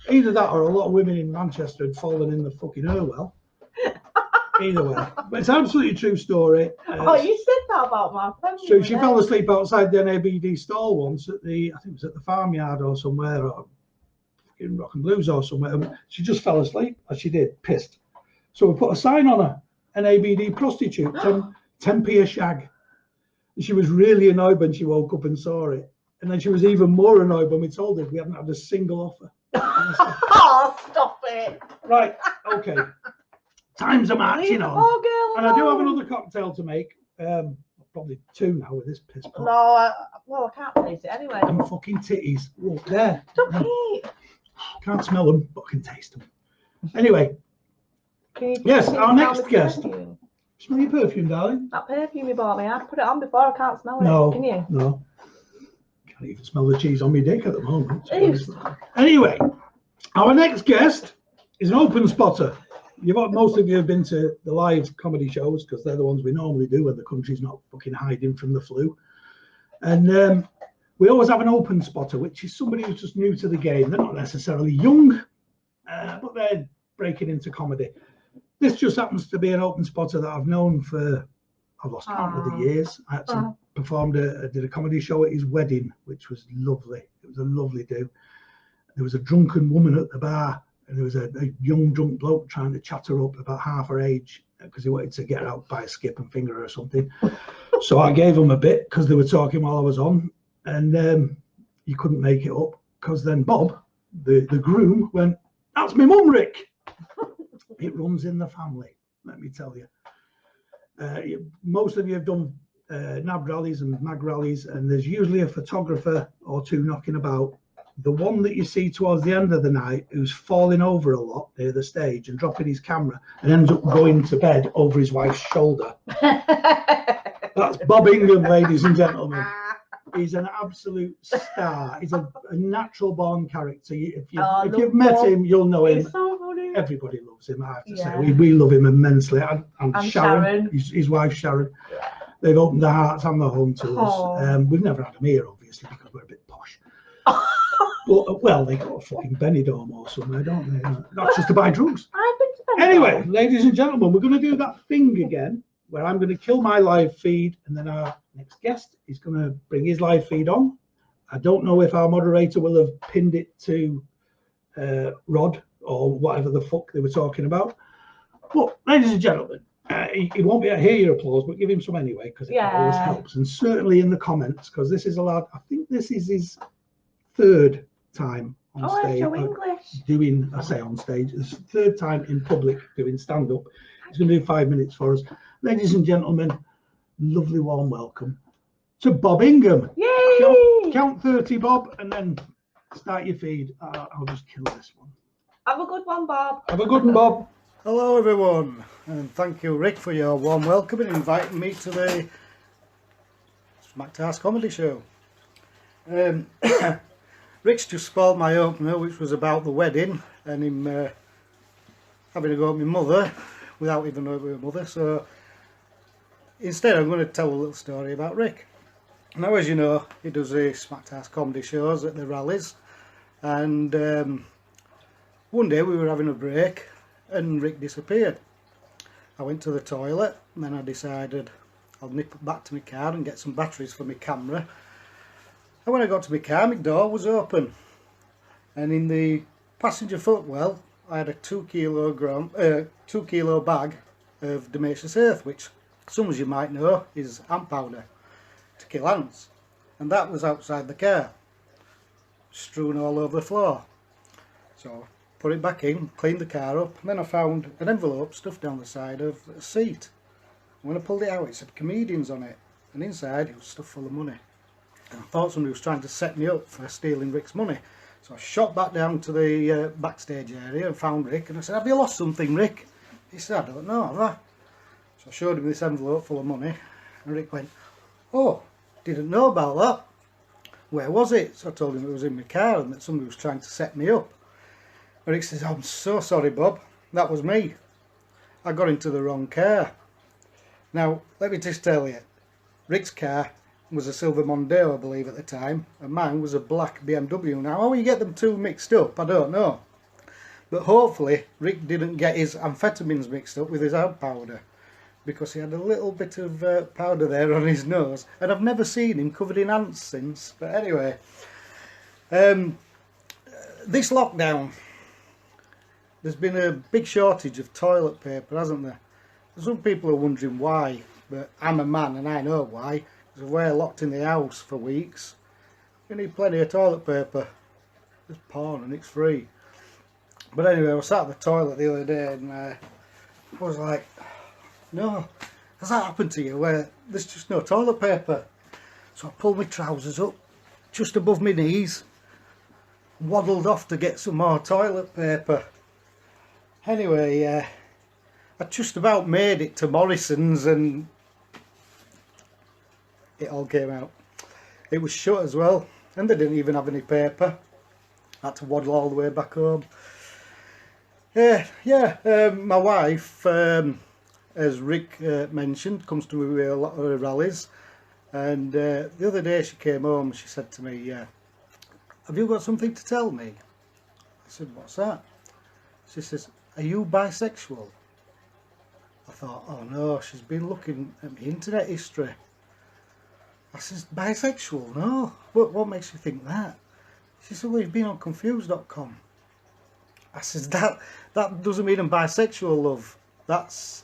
Either that or a lot of women in Manchester had fallen in the fucking Irwell. Either way. But it's an absolutely true story. You said that about my family. So she fell asleep outside the NABD stall once at I think it was at the farmyard or somewhere, or in Rock and Blues or somewhere. She just fell asleep, as she did, pissed. So we put a sign on her. An ABD prostitute, 10p a shag. And she was really annoyed when she woke up and saw it. And then she was even more annoyed when we told her we hadn't had a single offer. Oh, stop it. Right, okay. Times are marching on. And I do have another cocktail to make. Probably two now with this piss pot. No, I can't taste it anyway. And fucking titties. Look, there. Stop it. Can't smell them, but I can taste them. Anyway. Yes, our next guest. Smell your perfume, darling. That perfume you bought me, I put it on before, I can't smell it. No, can you? No. Can't even smell the cheese on my dick at the moment. Anyway, our next guest is an open spotter. Most of you have been to the live comedy shows because they're the ones we normally do when the country's not fucking hiding from the flu. And we always have an open spotter, which is somebody who's just new to the game. They're not necessarily young, but they're breaking into comedy. This just happens to be an open spotter that I've known for, I've lost count of the years. I actually did a comedy show at his wedding, which was lovely. It was a lovely do. There was a drunken woman at the bar, and there was a young drunk bloke trying to chat her up about half her age because he wanted to get her out by a skip and finger her or something. So I gave him a bit because they were talking while I was on, and he couldn't make it up because then Bob, the groom, went, "That's my mum, Rick." It runs in the family, let me tell you. Most of you have done NABD rallies and MAG rallies, and there's usually a photographer or two knocking about. the one that you see towards the end of the night who's falling over a lot near the stage and dropping his camera and ends up going to bed over his wife's shoulder. That's Bob Ingham, ladies and gentlemen. He's an absolute star. He's a natural born character. If you've met him, you'll know him. He's so funny. Everybody loves him, I have to say. We love him immensely. And Sharon. His wife Sharon. Yeah. They've opened their hearts and their home to us. We've never had them here, obviously, because we're a bit posh. But, well, they got a fucking Benidorm or somewhere, don't they? That's just to buy drugs. I've been to Benidorm. Anyway, ladies and gentlemen, we're going to do that thing again, where I'm going to kill my live feed, and then our next guest is going to bring his live feed on. I don't know if our moderator will have pinned it to Rod or whatever the fuck they were talking about. But, ladies and gentlemen, he won't be able to hear your applause, but give him some anyway, because it always helps. And certainly in the comments, because this is allowed. I think this is his third time on stage. Doing, I say on stage, it's third time in public doing stand-up. He's going to do 5 minutes for us. Ladies and gentlemen, lovely warm welcome to Bob Ingham. Yay! Count 30, Bob, and then start your feed. I'll just kill this one. Have a good one, Bob. Have a good one, Bob. Hello everyone, and thank you Rick for your warm welcome and inviting me to the Smacked Comedy Show. Rick's just spoiled my opener, which was about the wedding and him having to go with my mother without even knowing we were mother. So instead I'm going to tell a little story about Rick. Now, as you know, he does the Smacked Comedy shows at the rallies, and one day we were having a break and Rick disappeared. I went to the toilet and then I decided I'll nip back to my car and get some batteries for my camera. And when I got to my car, my door was open, and in the passenger footwell I had a 2 kilo bag of Damascus earth, which some of you might know is ant powder to kill ants, and that was outside the car, strewn all over the floor. So put it back in, cleaned the car up, and then I found an envelope stuffed down the side of a seat. When I pulled it out, it said comedians on it, and inside it was stuffed full of money. And I thought somebody was trying to set me up for stealing Rick's money. So I shot back down to the backstage area and found Rick, and I said, "Have you lost something, Rick?" He said, "I don't know, have I?" So I showed him this envelope full of money, and Rick went, "Oh, didn't know about that. Where was it?" So I told him it was in my car and that somebody was trying to set me up. Rick says, "I'm so sorry, Bob, that was me. I got into the wrong car." Now, let me just tell you, Rick's car was a silver Mondeo, I believe, at the time, and mine was a black BMW. Now, how you get them two mixed up, I don't know. But hopefully, Rick didn't get his amphetamines mixed up with his ant powder, because he had a little bit of powder there on his nose, and I've never seen him covered in ants since. But anyway, this lockdown, there's been a big shortage of toilet paper, hasn't there? Some people are wondering why, but I'm a man and I know why. Because we're locked in the house for weeks. We need plenty of toilet paper. It's porn and it's free. But anyway, I was sat at the toilet the other day and I was like, "No, has that happened to you where there's just no toilet paper?" So I pulled my trousers up just above my knees, waddled off to get some more toilet paper. Anyway, I just about made it to Morrison's and it all came out. It was shut as well, and they didn't even have any paper. I had to waddle all the way back home. My wife, as Rick mentioned, comes to me with a lot of rallies, and the other day she came home, she said to me, "Have you got something to tell me?" I said, "What's that?" She says, "Are you bisexual?" I thought, oh no, she's been looking at my internet history. I says, "Bisexual? No. What makes you think that?" She said, "Well, you've been on confused.com. I says, that doesn't mean I'm bisexual, love. That's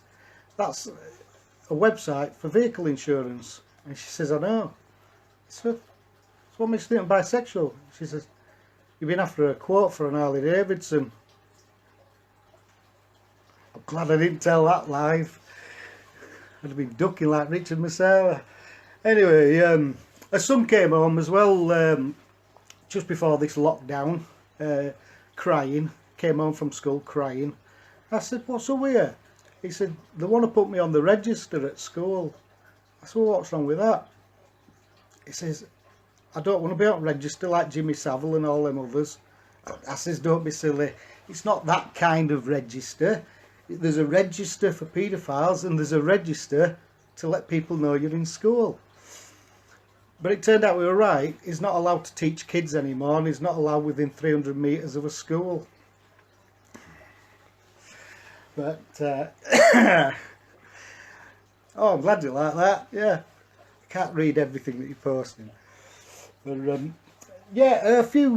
a website for vehicle insurance." And she says, "I know." So what makes you think I'm bisexual? She says, "You've been after a quote for an Harley Davidson." I'm glad I didn't tell that live. I'd have been ducking like Richard Massara. Anyway, her son came home as well, just before this lockdown, crying, came home from school crying. I said, what's up here? He said, they want to put me on the register at school. I said, well, what's wrong with that? He says, I don't want to be on register like Jimmy Savile and all them others. I says, don't be silly. It's not that kind of register. There's a register for paedophiles and there's a register to let people know you're in school. But it turned out we were right. He's not allowed to teach kids anymore and he's not allowed within 300 metres of a school. But, oh, I'm glad you like that, yeah. I can't read everything that you're posting. But, yeah, a few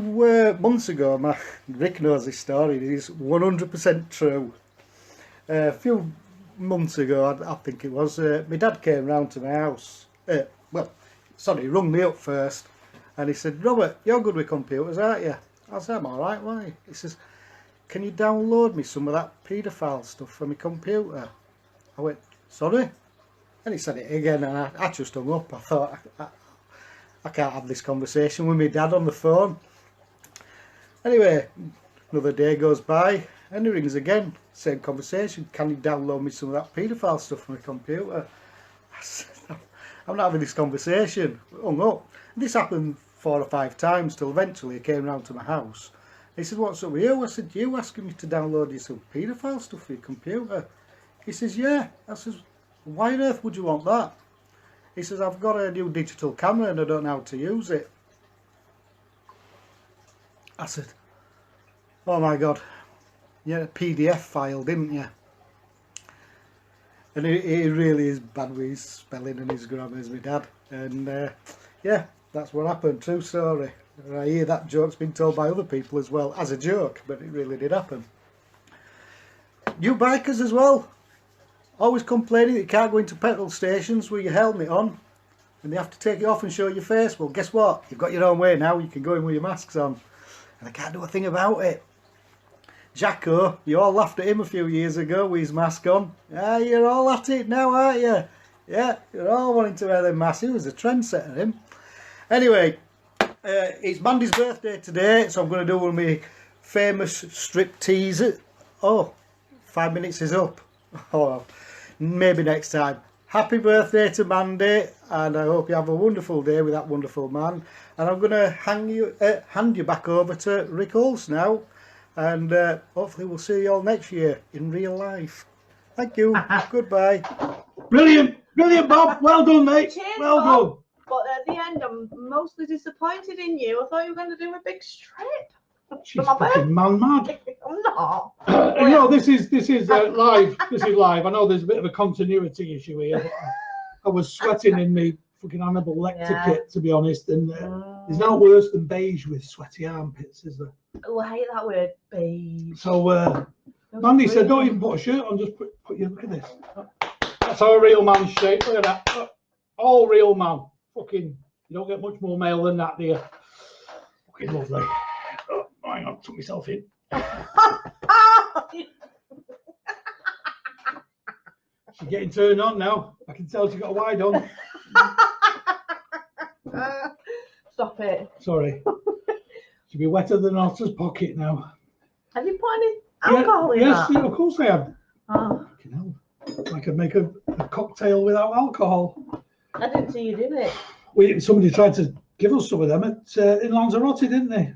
months ago, Rick knows this story, it is 100% true. A few months ago, I think it was, my dad came round to my house. He rung me up first and he said, Robert, you're good with computers, aren't you? I said, I'm alright, why? He says, can you download me some of that paedophile stuff from my computer? I went, sorry? And he said it again and I just hung up. I thought, I can't have this conversation with my dad on the phone. Anyway, another day goes by and he rings again, same conversation. Can you download me some of that paedophile stuff from my computer? I said, I'm not having this conversation. Hung up. This happened 4 or 5 times till eventually he came round to my house. He said, what's up with you? I said, you asking me to download you some paedophile stuff for your computer? He says, yeah. I says, why on earth would you want that? He says, I've got a new digital camera and I don't know how to use it. I said, oh my God, you had a PDF file, didn't you? And he really is bad with his spelling and his grammar as my dad. And yeah, that's what happened, true story. I hear that joke's been told by other people as well, as a joke, but it really did happen. You bikers as well, always complaining that you can't go into petrol stations with your helmet on and you have to take it off and show your face. Well, guess what? You've got your own way now, you can go in with your masks on. And I can't do a thing about it. Jacko, you all laughed at him a few years ago with his mask on. Yeah, you're all at it now, aren't you? Yeah, you're all wanting to wear them masks. He was a trendsetter, him. Anyway, it's Mandy's birthday today, so I'm going to do one of my famous strip teasers. Oh, 5 minutes is up. Oh, maybe next time. Happy birthday to Mandy, and I hope you have a wonderful day with that wonderful man. And I'm going to hand you back over to Rick Hulse now, and hopefully we'll see you all next year in real life. Thank you. Goodbye. Brilliant, brilliant, Bob. Well done, mate. Cheers, well Bob. done. But at the end, I'm mostly disappointed in you. I thought you were going to do a big strip. She's fucking man mad. I'm not. You know, this is live. This is live. I know there's a bit of a continuity issue here, but I was sweating in me fucking Hannibal Lecter kit, to be honest. And there's no worse than beige with sweaty armpits, is there? Oh, I hate that word, beige. So Mandy said, don't even put a shirt on, just put your, look at this. That's how a real man's shaped. Look at that. All real man. Fucking, you don't get much more male than that, do you? Fucking lovely. Oh, hang on, took myself in. She's getting turned on now. I can tell she's got a wide on. Stop it. Sorry. She'll be wetter than Otter's pocket now. Have you put any alcohol in yes, that? Yeah, of course I have. Oh. Fucking hell. I could make a cocktail without alcohol. I didn't see you do it. Somebody tried to give us some of them in Lanzarote, didn't they?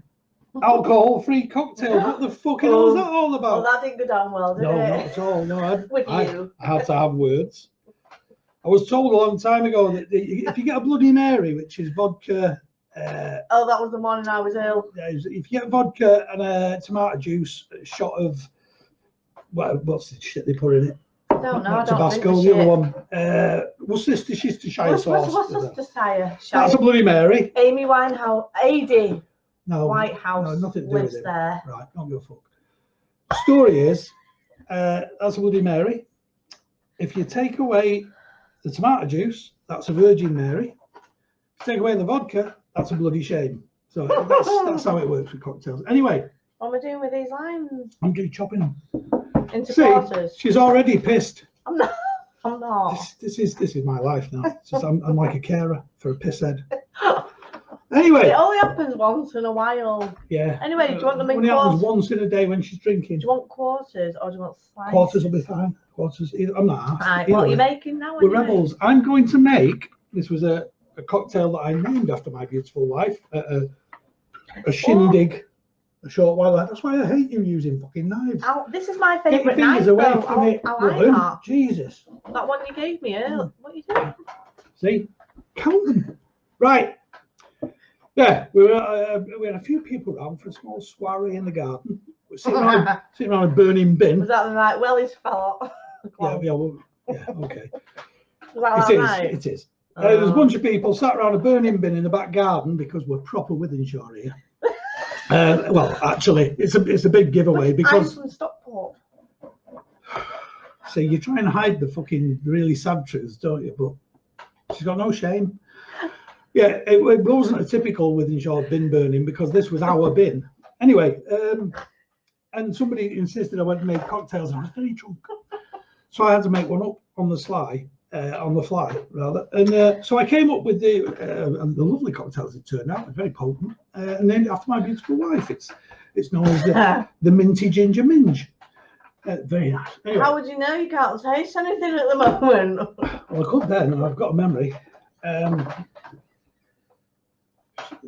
Alcohol-free cocktails. What the fucking hell was that all about? Well, that didn't go down well, did it? No, not at all. No, With you. I had to have words. I was told a long time ago that if you get a Bloody Mary, which is vodka... oh, that was the morning I was ill. If you get vodka and a tomato juice, a shot of... what's the shit they put in it? I don't know. I don't Tabasco, drink the the other one. Worcestershire sauce. What's Worcestershire? That's a Bloody Mary. Amy Winehouse, AD. No, White House no, nothing to do with lives it. there. Right, don't give a fuck. The story is, that's a Bloody Mary. If you take away the tomato juice, that's a Virgin Mary. If you take away the vodka, that's a bloody shame. So that's how it works with cocktails. Anyway. What am I doing with these limes? I'm doing chopping them. Into See, quarters. she's already pissed. I'm not. I'm not. This is my life now. It's just, I'm like a carer for a pisshead. Anyway. It only happens once in a while. Yeah. Anyway, do you want them in only happens quarters? once in a day when she's drinking. Do you want quarters or do you want slices? Quarters will be fine. Quarters. I'm not asked. Right, what are you making now? We're rebels. I'm going to make, this was a cocktail that I named after my beautiful wife, a shindig a short while. That's why I hate you using fucking knives. This is my Get your favourite fingers knife, away though. from it, woman. Jesus. That one you gave me earlier. What are you doing? See? Count them. Right. Yeah, we had a few people around for a small soiree in the garden. We're sitting on a burning bin. Was that the night Welly's fell? Yeah, okay. It is. There's a bunch of people sat around a burning bin in the back garden because we're proper Wythenshawe here. Well, actually, it's a big giveaway because. I'm from Stockport. So you try and hide the fucking really sad truths, don't you? But she's got no shame. Yeah, it wasn't a typical Wythenshawe bin burning because this was our bin. Anyway, and somebody insisted I went and made cocktails and I was very drunk. So I had to make one up on the fly, rather. And so I came up with the lovely cocktails it turned out. It was very potent. And named after my beautiful wife. It's known as the Minty Ginger Minge. Very nice. Anyway. How would you know you can't taste anything at the moment? Well, I could then. I've got a memory.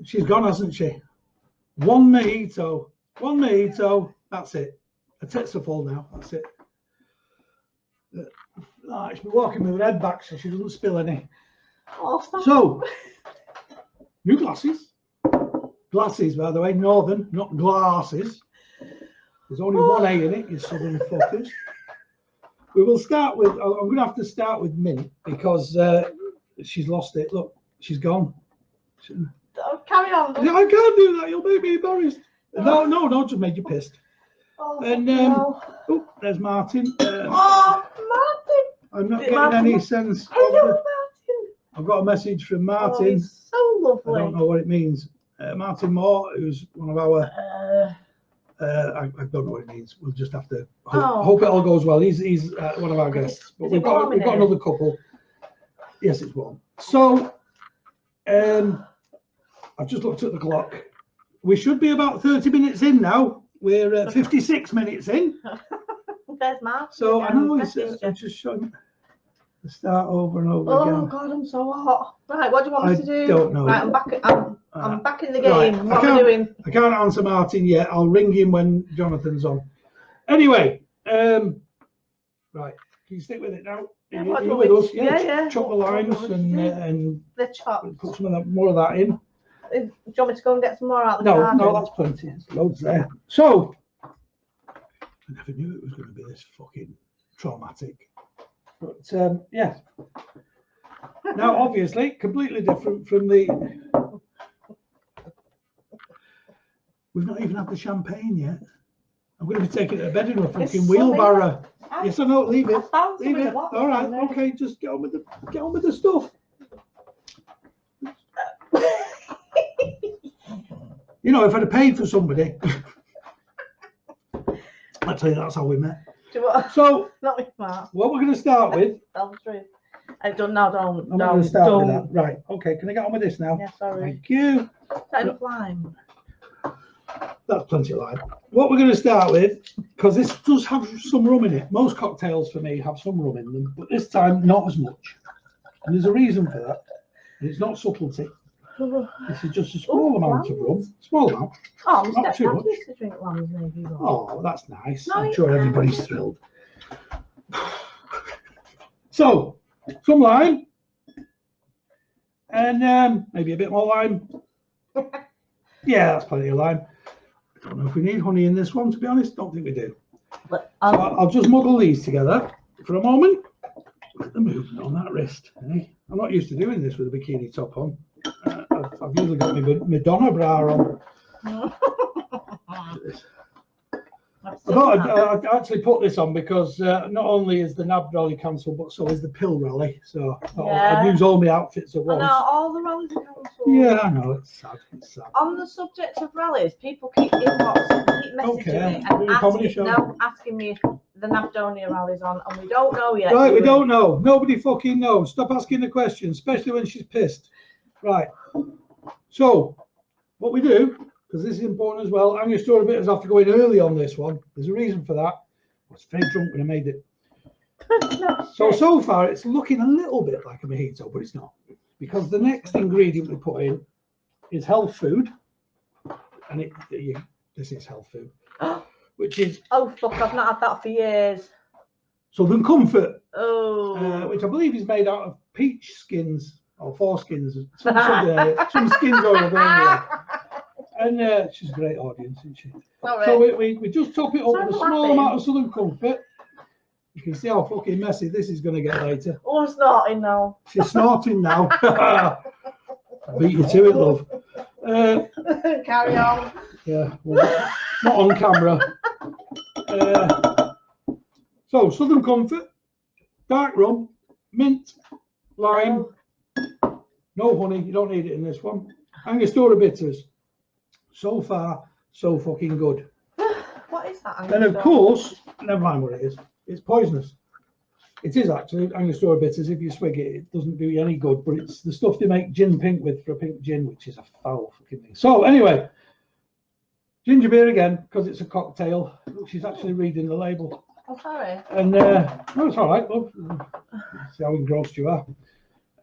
She's gone, hasn't she? One mojito. That's it. Her tits are full now. That's it. She's been walking with her head back so she doesn't spill any. Oh, stop. So, new glasses. Glasses, by the way, northern, not glasses. There's only one A in it, you southern fuckers. We will start with, I'm going to have to start with Mint because she's lost it. Look, she's gone. Carry on. I can't do that. You'll make me embarrassed. No, just made you pissed. Oh, And no. Oh, there's Martin. Martin. I'm not Is it getting Martin? any sense. Hello, Martin. I've got a message from Oh, Martin. he's so lovely. I don't know what it means. Martin Mor, who's one of our. I don't know what it means. We'll just have to hope it all goes well. He's one of our guests. But we've got another couple. Yes, it's warm. So, I've just looked at the clock. We should be about 30 minutes in now. We're 56 minutes in. There's Martin. So I know it's just showing the start over and over again. Oh God, I'm so hot. Right, what do you want me to do? I don't know. Right, I'm back in the game. Right, What am I doing? I can't answer Martin yet. I'll ring him when Jonathan's on. Anyway, right. Can you stick with it now? Yeah, Are you with us? Yeah. Chop the limes and the chop. put some of that, more of that in. Do you want me to go and get some more out of the garden? No, that's plenty. There's loads there. So, I never knew it was going to be this fucking traumatic. But yeah. Now, obviously, completely different from the. We've not even had the champagne yet. I'm going to be taking it to bed in a fucking wheelbarrow. Yes or no? Leave it. Leave it. All right. Okay. Just get on with the stuff. You know, if I'd have paid for somebody, I'll tell you that's how we met. So, not with Mark. What we're going to start with. Tell the truth. Don't. I'm going to start with that. Right. Okay. Can I get on with this now? Yeah. Sorry. Thank you. Enough lime. That's plenty of lime. What we're going to start with, because this does have some rum in it. Most cocktails for me have some rum in them, but this time not as much. And there's a reason for that. And it's not subtlety. This is just a small amount of rum. Small amount. Oh, not too much. To drink lambs, maybe. Oh, that's nice. I'm sure everybody's thrilled. So, some lime. And maybe a bit more lime. Yeah, that's plenty of lime. I don't know if we need honey in this one, to be honest. Don't think we do. So I'll just muddle these together for a moment. The movement on that wrist. Eh? I'm not used to doing this with a bikini top on. I've usually got my Madonna bra on. I thought I'd actually put this on because not only is the NABD rally cancelled, but so is the pill rally. So I'd use all my outfits at once. No, all the rallies are cancelled. Yeah, I know, it's sad. On the subject of rallies, people keep messaging me and asking me if the Nabdonia rally's on, and we don't know yet. Right, we don't know. Nobody fucking knows. Stop asking the questions, especially when she's pissed. Right. So, what we do, because this is important as well, Angostura bitters have to go in early on this one. There's a reason for that. I was very drunk when I made it. So far, it's looking a little bit like a mojito, but it's not. Because the next ingredient we put in is health food. And this is health food. Which is... Oh, fuck, I've not had that for years. Southern Comfort. Oh. Which I believe is made out of peach skins, or foreskins, some skins over there. And she's a great audience, isn't she? Sorry. So we just top it up with a small amount of Southern Comfort. You can see how fucking messy this is going to get later. Oh, I'm snorting now. She's snorting now. Beat you to it, love. Carry on. Yeah, well, not on camera. So, Southern Comfort, dark rum, mint, lime, no honey, you don't need it in this one. Angostura bitters. So far, so fucking good. What is that? And of course, never mind what it is, it's poisonous. It is actually Angostura bitters. If you swig it, it doesn't do you any good, but it's the stuff they make gin pink with for a pink gin, which is a foul fucking thing. So anyway, ginger beer again, because it's a cocktail. She's actually reading the label. Oh, sorry. And no, it's all right, love. See how engrossed you are.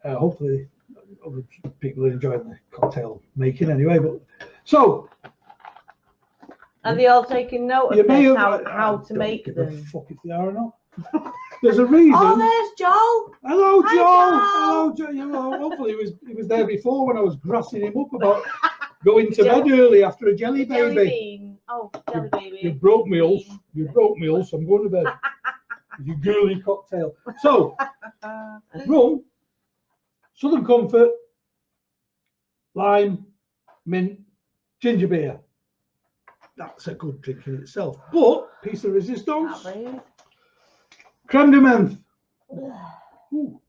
Hopefully, other people are enjoying the cocktail making anyway. But so, are they all taking note of this, how to make them? Give a fuck if they are or not. There's a reason. Oh, there's Joel. Hello, Hi, Joel. Joel. Hello, Joel. Hopefully, he was there before when I was grassing him up about going to bed early after a jelly baby. Jelly bean. Oh, jelly baby. You broke me, Hulse. You broke me, Hulse. I'm going to bed. You girly cocktail. So, rum, Southern Comfort, lime, mint, ginger beer. That's a good drink in itself. But, piece of resistance, creme de menthe. Ooh.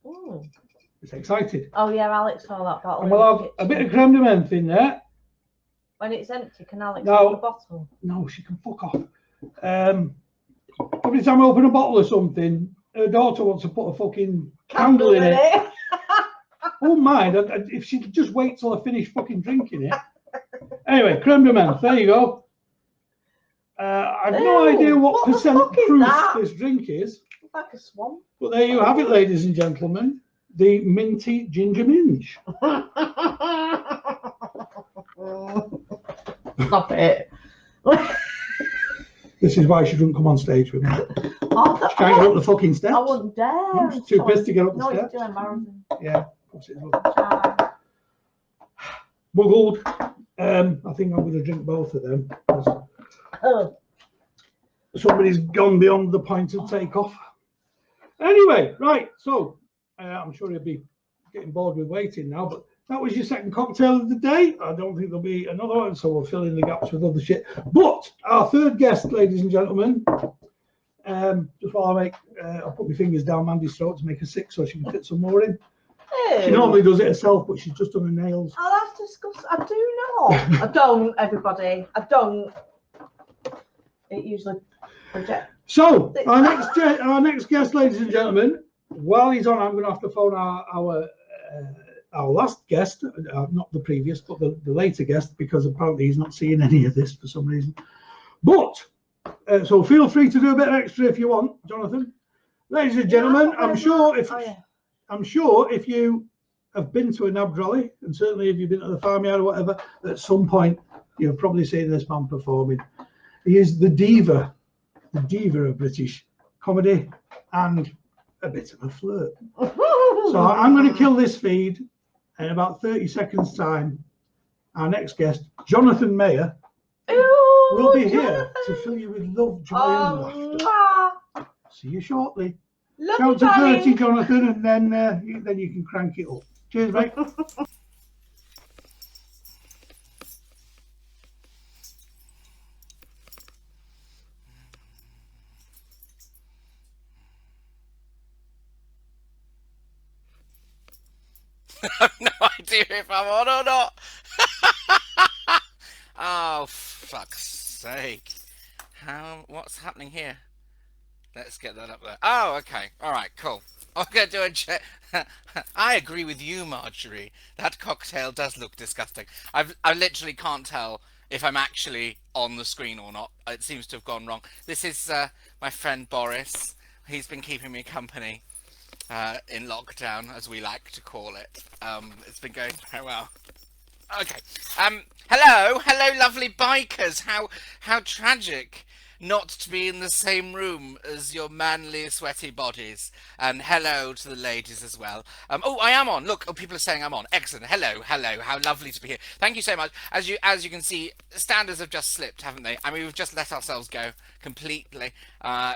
It's excited. Oh, yeah, Alex saw that bottle. And we'll have a bit of creme de menthe in there. When it's empty, can Alex No. open the bottle? No, she can fuck off. Every time I open a bottle of something, her daughter wants to put a fucking candle in it. Oh mind, if she could just wait till I finish fucking drinking it. Anyway, creme de menthe, there you go. I've no idea what percent proof this drink is. It's like a swamp. But there you have it, ladies and gentlemen. The minty ginger minge. Stop it. This is why she doesn't come on stage with me. Oh, She can't get up the fucking steps. I wouldn't dare. She's too pissed to get up the No, it's steps. too embarrassing. Yeah, of course it is. Buggled. I think I'm going to drink both of them. Somebody's gone beyond the point of takeoff. Anyway, right, so I'm sure you'll be getting bored with waiting now, but that was your second cocktail of the day. I don't think there'll be another one, so we'll fill in the gaps with other shit. But our third guest, ladies and gentlemen, just while I'll put my fingers down Mandy's throat to make a six so she can fit some more in. She normally does it herself, but she's just done her nails. Oh, that's disgusting. I do not. I don't, everybody. I don't. It usually projects. So, our next guest, ladies and gentlemen, while he's on, I'm going to have to phone our last guest, not the previous, but the later guest, because apparently he's not seeing any of this for some reason. But, so feel free to do a bit extra if you want, Jonathan. Ladies and gentlemen, I'm sure if you have been to a NABD rally, and certainly if you've been to the farmyard or whatever, at some point you've probably seen this man performing. He is the diva of British comedy and a bit of a flirt. So I'm going to kill this feed in about 30 seconds time. Our next guest, Jonathan Mayor, will be here to fill you with love, joy and laughter. See you shortly. Count to 30, Jonathan, and then you can crank it up. Cheers, mate. I have no idea if I'm on or not. Oh, fuck's sake. What's happening here? Let's get that up there. Oh, okay. All right, cool. I'm going to do a check. I agree with you, Marjorie. That cocktail does look disgusting. I literally can't tell if I'm actually on the screen or not. It seems to have gone wrong. This is my friend Boris. He's been keeping me company in lockdown, as we like to call it. It's been going very well. Okay. Hello, lovely bikers. How tragic not to be in the same room as your manly, sweaty bodies. And hello to the ladies as well. Oh, I am on. Look, people are saying I'm on. Excellent. Hello. How lovely to be here. Thank you so much. As you can see, standards have just slipped, haven't they? I mean, we've just let ourselves go completely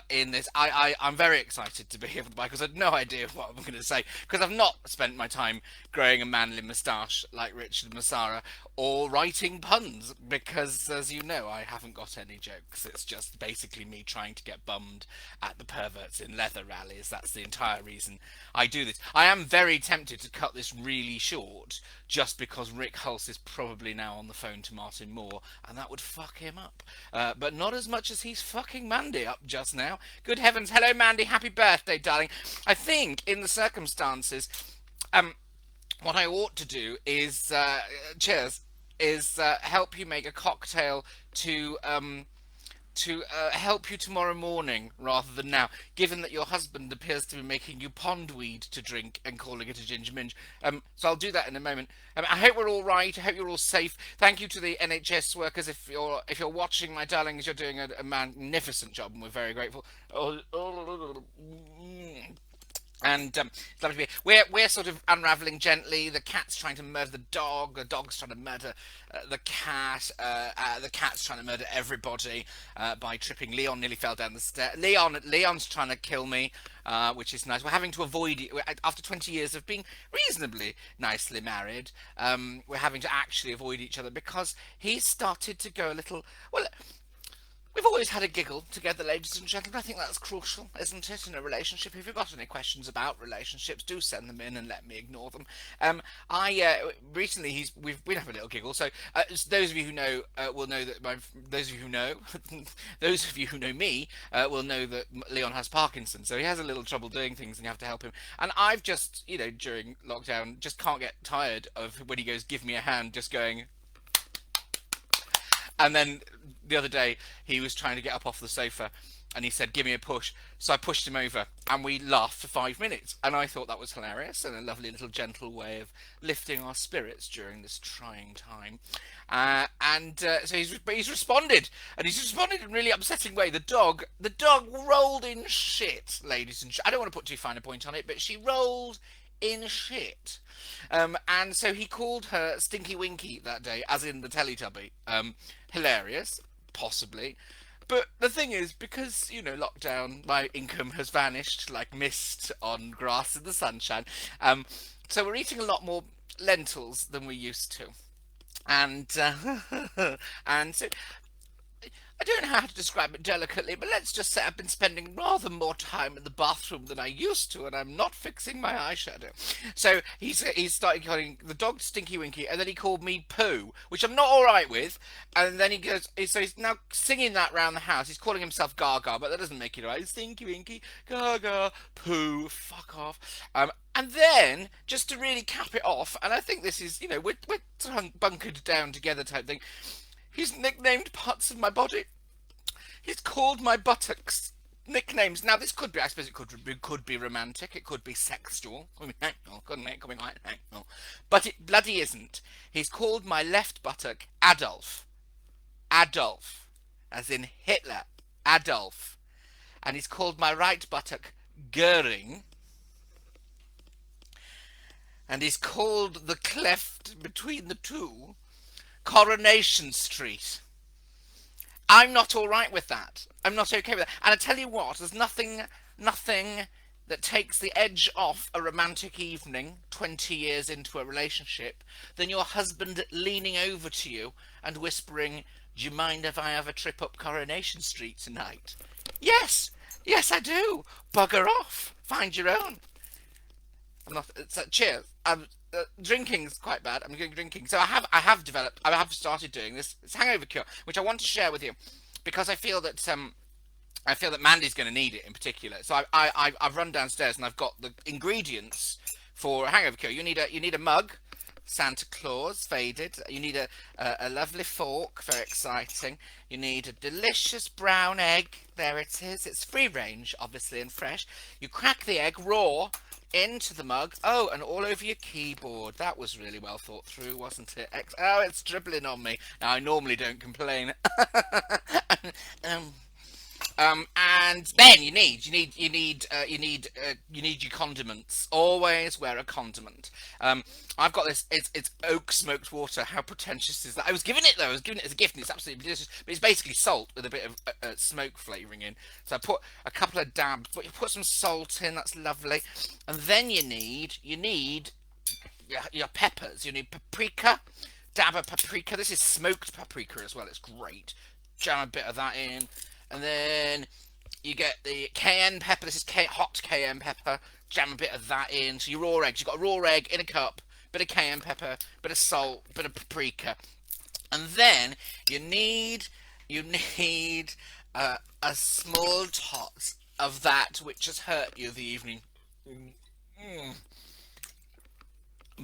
in this. I'm very excited to be here for the bike because I have no idea what I'm going to say because I've not spent my time growing a manly moustache like Richard Massara or writing puns because, as you know, I haven't got any jokes. It's just basically me trying to get bummed at the perverts in leather rallies. That's the entire reason I do this. I am very tempted to cut this really short just because Rick Hulse is probably now on the phone to Martin Mor and that would fuck him up. But not as much as he's fucking Mandy up just now. Good heavens. Hello, Mandy. Happy birthday, darling. I think in the circumstances, what I ought to do is, cheers, is help you make a cocktail to help you tomorrow morning rather than now, given that your husband appears to be making you pondweed to drink and calling it a ginger minge. So I'll do that in a moment. I hope we're all right. I hope you're all safe. Thank you to the NHS workers. If you're watching, my darlings, you're doing a magnificent job, and we're very grateful. And it's lovely to be here. We're sort of unravelling gently. The cat's trying to murder the dog. The dog's trying to murder the cat. The cat's trying to murder everybody by tripping. Leon nearly fell down the stairs. Leon's trying to kill me, which is nice. We're having to avoid it. After 20 years of being reasonably nicely married, we're having to actually avoid each other because he's started to go a little... Well, we've always had a giggle together, ladies and gentlemen. I think that's crucial, isn't it, in a relationship? If you've got any questions about relationships, do send them in and let me ignore them. Recently we've been having a little giggle. So those of you who know will know that those of you who know those of you who know me will know that Leon has Parkinson's. So he has a little trouble doing things, and you have to help him. And I've just, during lockdown, just can't get tired of when he goes, "Give me a hand," just going. And then the other day, he was trying to get up off the sofa and he said, "Give me a push." So I pushed him over and we laughed for 5 minutes. And I thought that was hilarious and a lovely little gentle way of lifting our spirits during this trying time. So he's responded, and he's responded in a really upsetting way. The dog rolled in shit, ladies and I don't want to put too fine a point on it, but she rolled in shit. And so he called her Stinky Winky that day, as in the Teletubby. Hilarious, possibly. But the thing is, because, lockdown, my income has vanished like mist on grass in the sunshine. So we're eating a lot more lentils than we used to. And so... I don't know how to describe it delicately, but let's just say I've been spending rather more time in the bathroom than I used to, and I'm not fixing my eyeshadow. So he's started calling the dog Stinky Winky, and then he called me Pooh, which I'm not all right with. And then he goes, so he's now singing that round the house. He's calling himself Gaga, but that doesn't make it right. Stinky Winky, Gaga, Pooh, fuck off. And then, just to really cap it off, and I think this is, we're bunkered down together type thing. He's nicknamed parts of my body. He's called my buttocks nicknames. Now, this could be, I suppose it could be romantic. It could be sexual. Couldn't it? Could be quite sexual. But it bloody isn't. He's called my left buttock Adolf. Adolf. As in Hitler. Adolf. And he's called my right buttock Goering. And he's called the cleft between the two Coronation Street. I'm not all right with that. I'm not okay with that. And I tell you what, there's nothing that takes the edge off a romantic evening 20 years into a relationship than your husband leaning over to you and whispering, "Do you mind if I have a trip up Coronation Street tonight?" Yes, I do. Bugger off. Find your own. I'm not. Cheers. Drinking's quite bad. I'm going drinking. So I have started doing this. It's Hangover Cure, which I want to share with you because I feel that I feel that Mandy's going to need it in particular. So I've run downstairs and I've got the ingredients for a hangover cure. You need a mug, Santa Claus, faded. You need a lovely fork, very exciting. You need a delicious brown egg. There it is. It's free range, obviously, and fresh. You crack the egg raw into the mug. Oh, and all over your keyboard. That was really well thought through, wasn't it? Oh, it's dribbling on me. Now, I normally don't complain. And then you need your condiments. Always wear a condiment. I've got this. It's oak smoked water. How pretentious is that? I was given it though. I was given it as a gift, and it's absolutely delicious. But it's basically salt with a bit of smoke flavouring in. So I put a couple of dabs. But you put some salt in. That's lovely. And then you need your peppers. You need paprika. Dab of paprika. This is smoked paprika as well. It's great. Jam a bit of that in. And then you get the cayenne pepper. This is hot cayenne pepper. Jam a bit of that in. So your raw eggs. You've got a raw egg in a cup. Bit of cayenne pepper. Bit of salt. Bit of paprika. And then you need a small tot of that which has hurt you the evening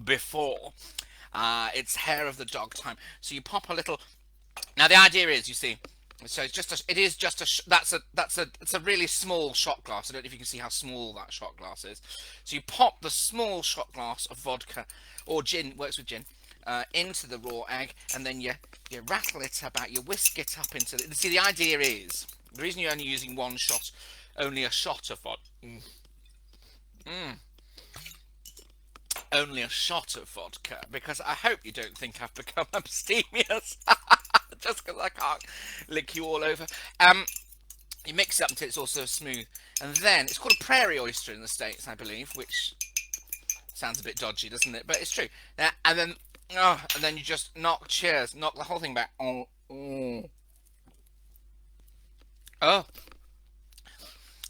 before. It's hair of the dog time. So you pop a little. Now the idea is, you see. So it's a really small shot glass. I don't know if you can see how small that shot glass is. So you pop the small shot glass of vodka or gin, works with gin, into the raw egg, and then you rattle it about, you whisk it up into the. See, the idea is, the reason you're only using one shot, only a shot of vodka. Only a shot of vodka, because I hope you don't think I've become abstemious. Just because I can't lick you all over. You mix it up until it's also smooth. And then, it's called a prairie oyster in the States, I believe, which sounds a bit dodgy, doesn't it? But it's true. And then you just knock the whole thing back. Oh.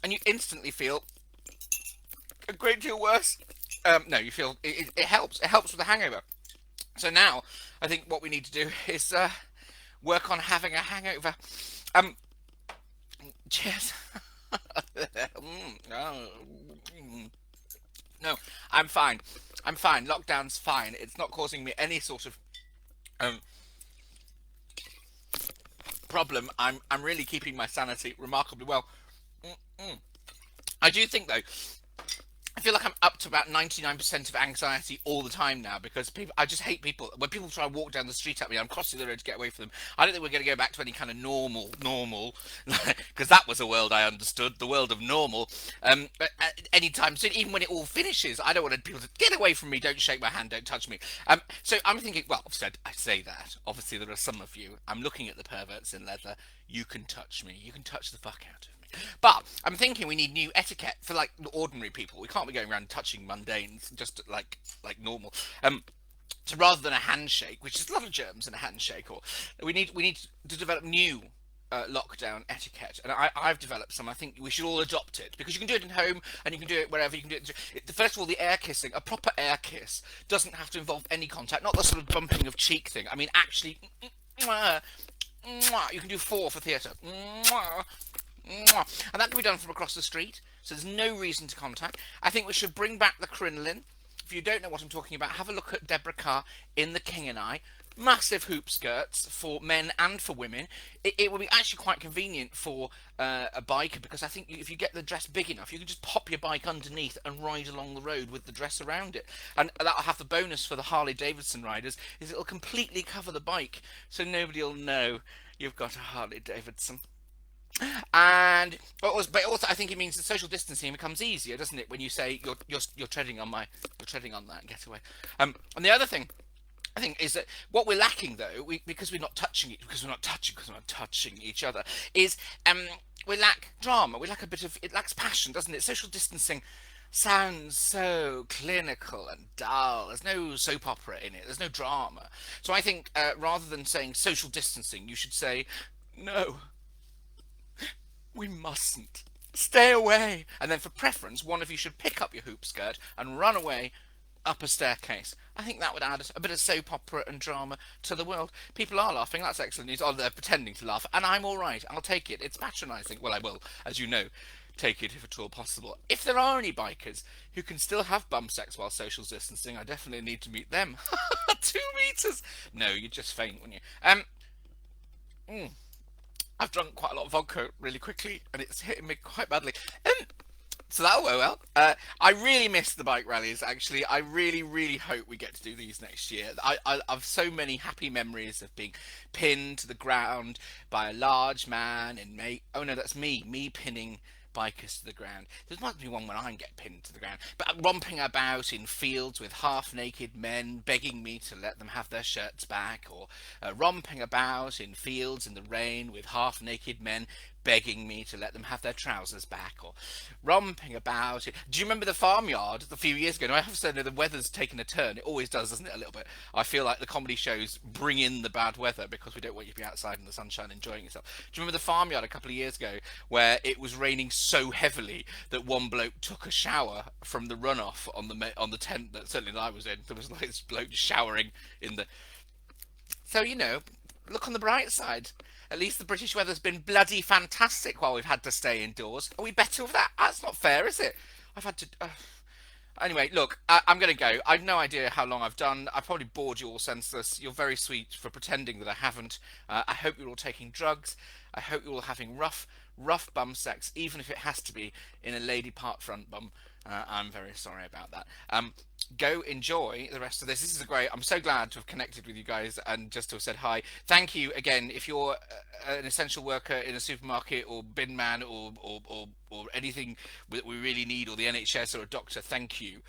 And you instantly feel a great deal worse. No, you feel, it helps. It helps with the hangover. So now, I think what we need to do is work on having a hangover. Cheers. No, I'm fine. Lockdown's fine. It's not causing me any sort of problem. I'm really keeping my sanity remarkably well. I do think though, I feel like I'm up to about 99% of anxiety all the time now, because I just hate people. When people try and walk down the street at me, I'm crossing the road to get away from them. I don't think we're going to go back to any kind of normal, because that was a world I understood, the world of normal. Anytime soon, even when it all finishes, I don't want people to get away from me, don't shake my hand, don't touch me. So I'm thinking, well, I say that. Obviously, there are some of you. I'm looking at the perverts in leather. You can touch me. You can touch the fuck out of me. But I'm thinking we need new etiquette for like ordinary people. We can't be going around touching mundanes just like normal. So rather than a handshake, which is a lot of germs in a handshake, or we need to develop new lockdown etiquette. And I've developed some. I think we should all adopt it, because you can do it at home and you can do it wherever. You can do it. First of all, the air kissing. A proper air kiss doesn't have to involve any contact. Not the sort of bumping of cheek thing. I mean, actually, you can do 4 for theatre. And that can be done from across the street, so there's no reason to contact. I think we should bring back the crinoline. If you don't know what I'm talking about, have a look at Deborah Carr in The King and I. Massive hoop skirts for men and for women. It will be actually quite convenient for a biker, because I think if you get the dress big enough, you can just pop your bike underneath and ride along the road with the dress around it. And that'll have the bonus for the Harley Davidson riders, is it'll completely cover the bike, so nobody will know you've got a Harley Davidson. And but also I think it means the social distancing becomes easier, doesn't it, when you say you're treading on that getaway. And the other thing I think is that what we're lacking though, because we're not touching each other, is we lack drama. We lack it lacks passion, doesn't it? Social distancing sounds so clinical and dull. There's no soap opera in it. There's no drama. So I think rather than saying social distancing, you should say no. We mustn't. Stay away. And then for preference, one of you should pick up your hoop skirt and run away up a staircase. I think that would add a bit of soap opera and drama to the world. People are laughing. That's excellent news. Oh, they're pretending to laugh, and I'm all right. I'll take it. It's patronising. Well, I will, as you know, take it if at all possible. If there are any bikers who can still have bum sex while social distancing, I definitely need to meet them. 2 meters. No, you'd just faint, wouldn't you? I've drunk quite a lot of vodka really quickly, and it's hitting me quite badly. So that'll go well. I really miss the bike rallies, actually. I really, really hope we get to do these next year. I have so many happy memories of being pinned to the ground by a large man in oh no, that's me pinning bikers to the ground. There must be one when I get pinned to the ground. But romping about in fields with half-naked men begging me to let them have their shirts back, or romping about in fields in the rain with half-naked men begging me to let them have their trousers back, or romping about. Do you remember the farmyard a few years ago? Now, I have to say that the weather's taken a turn. It always does, doesn't it, a little bit? I feel like the comedy shows bring in the bad weather because we don't want you to be outside in the sunshine enjoying yourself. Do you remember the farmyard a couple of years ago where it was raining so heavily that one bloke took a shower from the runoff on the tent that certainly I was in? There was like this bloke showering in the... So, you know, look on the bright side. At least the British weather's been bloody fantastic while we've had to stay indoors. Are we better with that? That's not fair, is it? I've had to... Anyway, look, I'm going to go. I've no idea how long I've done. I probably bored you all senseless. You're very sweet for pretending that I haven't. I hope you're all taking drugs. I hope you're all having rough bum sex, even if it has to be in a lady part front bum. I'm very sorry about that. Go enjoy the rest of this. This is great. I'm so glad to have connected with you guys and just to have said hi. Thank you again. If you're an essential worker in a supermarket or bin man or anything that we really need, or the NHS or a doctor, thank you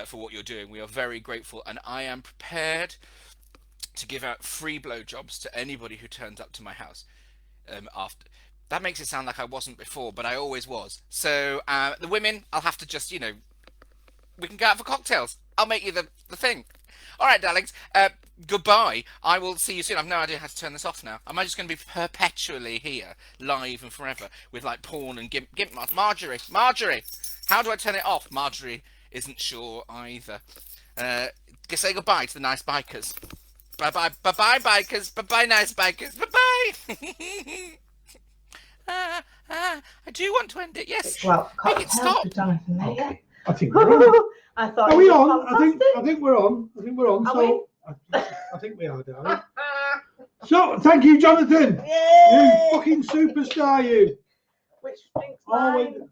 for what you're doing. We are very grateful, and I am prepared to give out free blowjobs to anybody who turns up to my house after. That makes it sound like I wasn't before, but I always was. So the women, I'll have to just, you know, we can go out for cocktails. I'll make you the thing. All right, darlings. Goodbye. I will see you soon. I've no idea how to turn this off now. Am I just going to be perpetually here, live and forever, with like porn and gimp Marjorie, how do I turn it off? Marjorie isn't sure either. Say goodbye to the nice bikers. Bye-bye, bikers. Bye-bye, nice bikers. Bye-bye. I do want to end it. Yes. Well, make it stop. Okay. I think we're on. I thought. Are we on? I think we're on. Are so I think we are, darling. So thank you, Jonathan. Yay! You fucking superstar, you. Which drinks mine?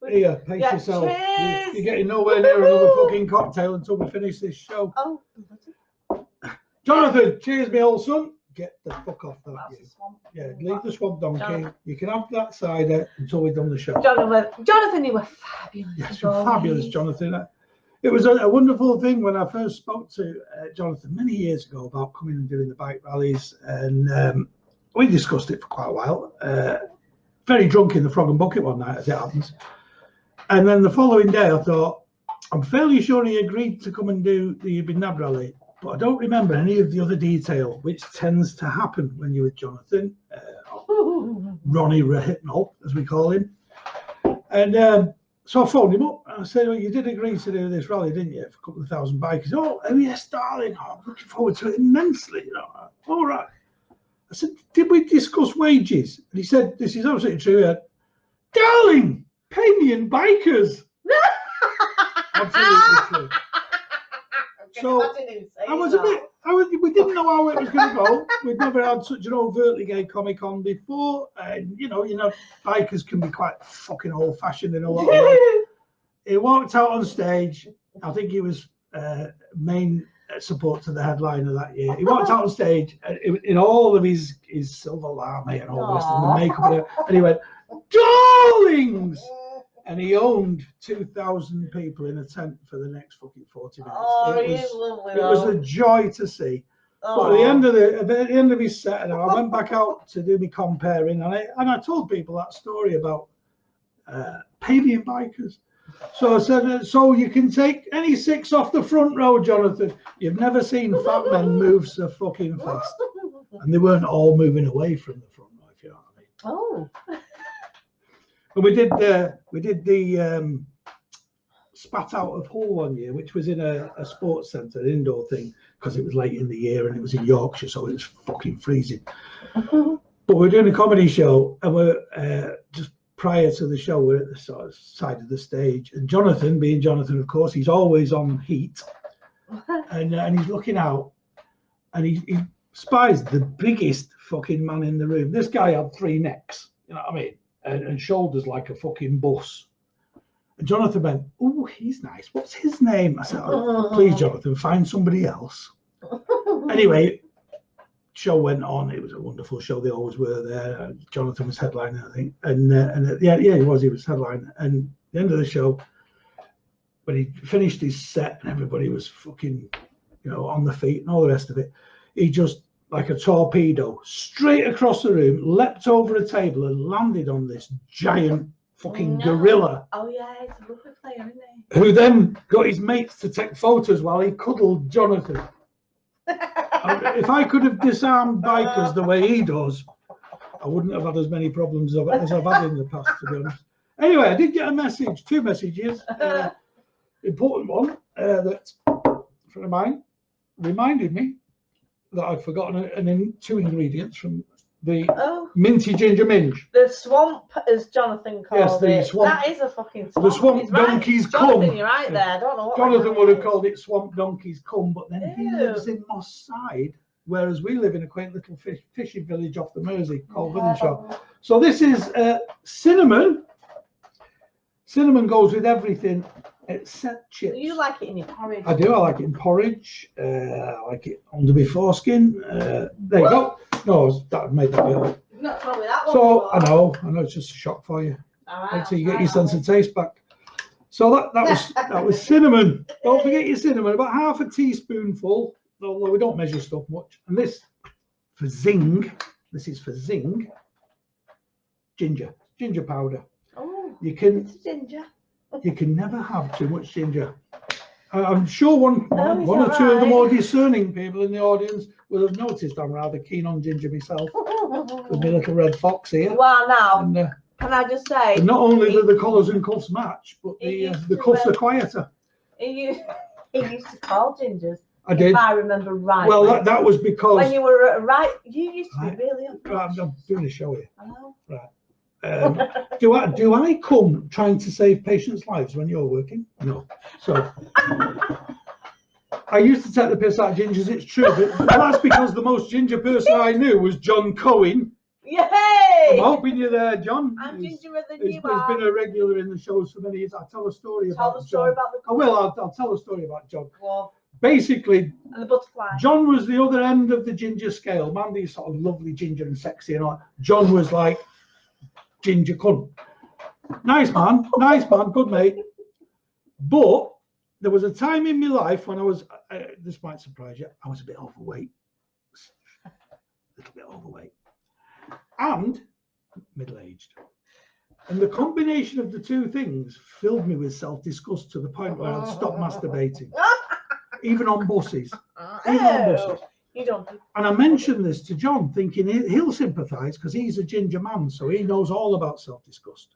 Here, pace yourself. Cheers. You're getting nowhere near another fucking cocktail until we finish this show. Oh. Jonathan, cheers, me old son. Get the fuck off that. That's You. the swamp. Yeah, leave the swamp donkey. Jonathan. You can have that cider until we've done the show. Jonathan, you were fabulous. Yes, you're fabulous, Jonathan. It was a wonderful thing when I first spoke to Jonathan many years ago about coming and doing the bike rallies, and we discussed it for quite a while. Very drunk in the Frog and Bucket one night, as it happens. And then the following day, I thought, I'm fairly sure he agreed to come and do the NABD rally, but I don't remember any of the other detail, which tends to happen when you're with Jonathan, Ronnie Rehypnol, as we call him. And so I phoned him up and I said, well, you did agree to do this rally, didn't you, for a couple of thousand bikers? Oh, yes, darling. Oh, I'm looking forward to it immensely. You know. All right. I said, did we discuss wages? And he said, this is absolutely true. He had, darling, pay me in bikers. Absolutely true. So we didn't know how it was going to go. We'd never had such an overtly gay comic on before, and you know, bikers can be quite fucking old-fashioned in a lot of ways. He walked out on stage. I think he was main support to the headliner that year. He walked out on stage in all of his silver lame and all this and the makeup, and he went, "Darlings!" And he owned 2,000 people in a tent for the next fucking 40 minutes. Oh, it was a joy to see. But at the end of his set, I went back out to do my comparing, and I told people that story about paving bikers. So I said, so you can take any 6 off the front row, Jonathan. You've never seen fat men move so fucking fast. And they weren't all moving away from the front row, if you know what I mean. Oh. But we did the spat out of Hull one year, which was in a sports centre, an indoor thing, because it was late in the year and it was in Yorkshire, so it was fucking freezing. But we're doing a comedy show, and we're just prior to the show, we're at the sort of side of the stage, and Jonathan, being Jonathan, of course, he's always on heat, and he's looking out, and he spies the biggest fucking man in the room. This guy had 3 necks, you know what I mean, and shoulders like a fucking bus. And Jonathan went, "Oh, he's nice. What's his name?" I said, "Oh, please, Jonathan, find somebody else." Anyway, show went on. It was a wonderful show. They always were there. Jonathan was headlining, I think, and yeah, he was headlining. And at the end of the show, when he finished his set and everybody was fucking, you know, on the feet and all the rest of it, he just, like a torpedo, straight across the room, leapt over a table and landed on this giant fucking gorilla. Oh yeah, he's a rugby player, isn't he? Who then got his mates to take photos while he cuddled Jonathan. If I could have disarmed bikers the way he does, I wouldn't have had as many problems as I've had in the past, to be honest. Anyway, I did get a message, 2 messages. Important one, that a friend of mine reminded me that I'd forgotten 2 ingredients from the minty ginger minge. The swamp, as Jonathan called the it. swamp. That is a fucking swamp. The swamp He's right. donkey's Jonathan, cum. you're right there. I don't know what Jonathan would have called it swamp donkey's cum, but then he Ew. lives in Moss Side, whereas we live in a quaint little fishing village off the Mersey called Withenshaw. So this is cinnamon. Cinnamon goes with everything except chips. You like it in your porridge. I do. I like it in porridge. I like it under my foreskin. There you go. No, that made that bit up. You've not told me that one So before. I know it's just a shock for you. All right, Wait till you I'll get your try sense of taste back. So that was cinnamon. Don't forget your cinnamon. About half a teaspoonful, although we don't measure stuff much. And this for zing. This is for zing. Ginger powder. Oh, You can it's ginger. you can never have too much ginger. I'm sure one Oh, or it's two of the alright. more discerning people in the audience will have noticed I'm rather keen on ginger myself with my little red fox here. Well, now, And can I just say, not only do the collars and cuffs match, but the cuffs are quieter. he used to call gingers, I did. if I remember right. Well, that was because when you were right, you used to be really I'm doing a show here. I know. Do I come trying to save patients' lives when you're working? No. So I used to take the piss out of gingers. It's true, but that's because the most ginger person I knew was John Cohen. Yay! I'm hoping you're there, John. I'm gingerer than He's you are. been a regular in the shows for many years. I'll tell a story Tell about the story John. about the I will. I'll tell a story about John. Well, Basically, and the butterfly. John was the other end of the ginger scale. Mandy's sort of lovely ginger and sexy and all that. John was like ginger cunt. Nice man, good mate. But there was a time in my life when I was, this might surprise you, I was a bit overweight. A little bit overweight. And middle-aged. And the combination of the 2 things filled me with self-disgust to the point where I'd stopped masturbating. Even on buses. Even on buses. You don't. And I mentioned this to John, thinking he'll sympathise because he's a ginger man, so he knows all about self-disgust.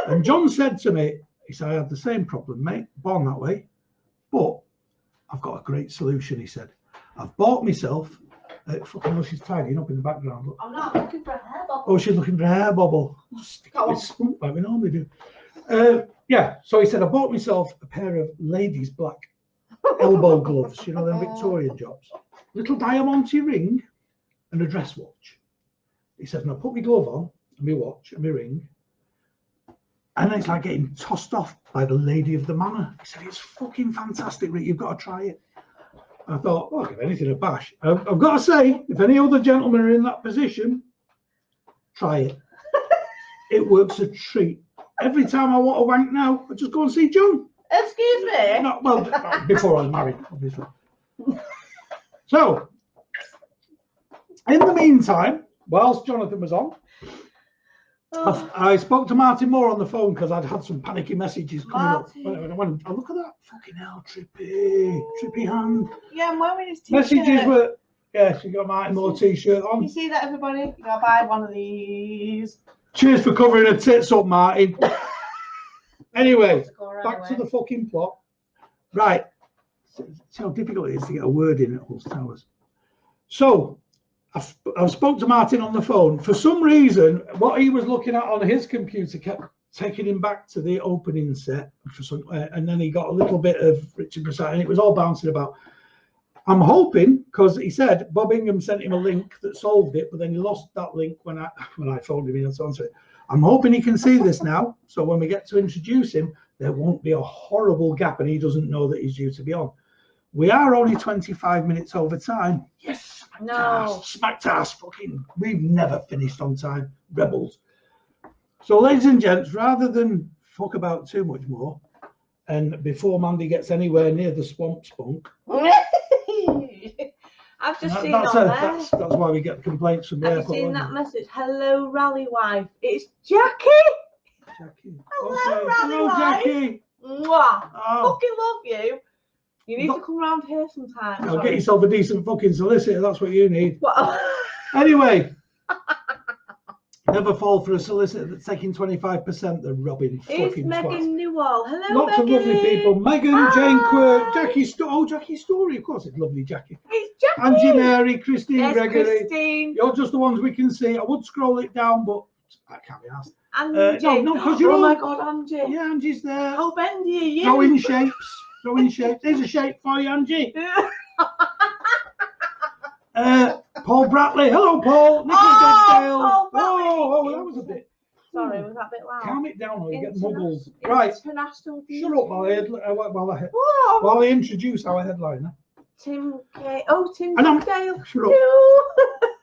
And John said to me, he said, "I had the same problem, mate, born that way, but I've got a great solution," he said. "I've bought myself," fucking hell, she's tidying up in the background. Look. I'm not looking for a hair bubble. Oh, she's looking for a hair bubble. Stick it with spunk like we normally do. Yeah, so he said, "I bought myself a pair of ladies' black elbow gloves, you know, them Victorian jobs. Little diamante ring and a dress watch." He said, "And I put my glove on, and my watch, and my ring, and it's like getting tossed off by the lady of the manor." He said, "It's fucking fantastic, Rick. You've got to try it." I thought, "Oh, I'll give anything a bash." I've got to say, if any other gentlemen are in that position, try it. It works a treat. Every time I want to wank now, I just go and see John. Excuse me. No, well, before I was married, obviously. So, in the meantime, whilst Jonathan was on, I spoke to Martin Mor on the phone because I'd had some panicky messages coming up. When I went, "Oh, look at that, fucking hell, trippy hand." Yeah, I'm wearing his t-shirt. Messages were, yeah, she got Martin Mor t-shirt on. You see that, everybody? You gotta buy one of these. Cheers for covering her tits up, Martin. Anyway, Score back to anyway. the fucking plot. Right. See how difficult it is to get a word in at Hulse Towers. So, I've spoke to Martin on the phone. For some reason, what he was looking at on his computer kept taking him back to the opening set. And then he got a little bit of Richard Massara, and it was all bouncing about. I'm hoping, because he said Bob Ingham sent him a link that solved it, but then he lost that link when I phoned him in to answer it. I'm hoping he can see this now, so when we get to introduce him, there won't be a horrible gap and he doesn't know that he's due to be on. We are only 25 minutes over time. Yes, smacked ass, fucking, we've never finished on time, rebels. So ladies and gents, rather than fuck about too much more, and before Mandy gets anywhere near the swamp spunk, I've just seen on there. That's why we get complaints from the Have airport. you seen that message? Hello, rally wife. It's Jackie. Jackie. Hello, Okay. rally Hello, wife. Jackie. Mwah. Oh. Fucking love you. You need to come round here sometime. I'll get yourself a decent fucking solicitor. That's what you need. What? Anyway, never fall for a solicitor that's taking 25%. They're robbing It's fucking Megan twats. Newell. Hello, Lots Megan. of lovely people. Megan, Hi. Jane Quirk, Jackie Story. Of course, it's lovely, Jackie. It's Jackie. Angie Mary, Christine Yes, Gregory. Christine. You're just the ones we can see. I would scroll it down, but I can't be asked. Angie. No, because you're oh all... my God, Angie. Yeah, Angie's there. Oh, Bendy, you. Throwing shapes. There's a shape for you, Angie. Paul Bratley. Hello, Paul. Nicola Degsdale. Paul Bratley. Oh, that was a bit. Sorry, was that a bit loud? Calm it down or you get muggled. Right. International Shut up while Whoa. I introduce our headliner. Tim K. Oh, Tim And Dale. Shut up.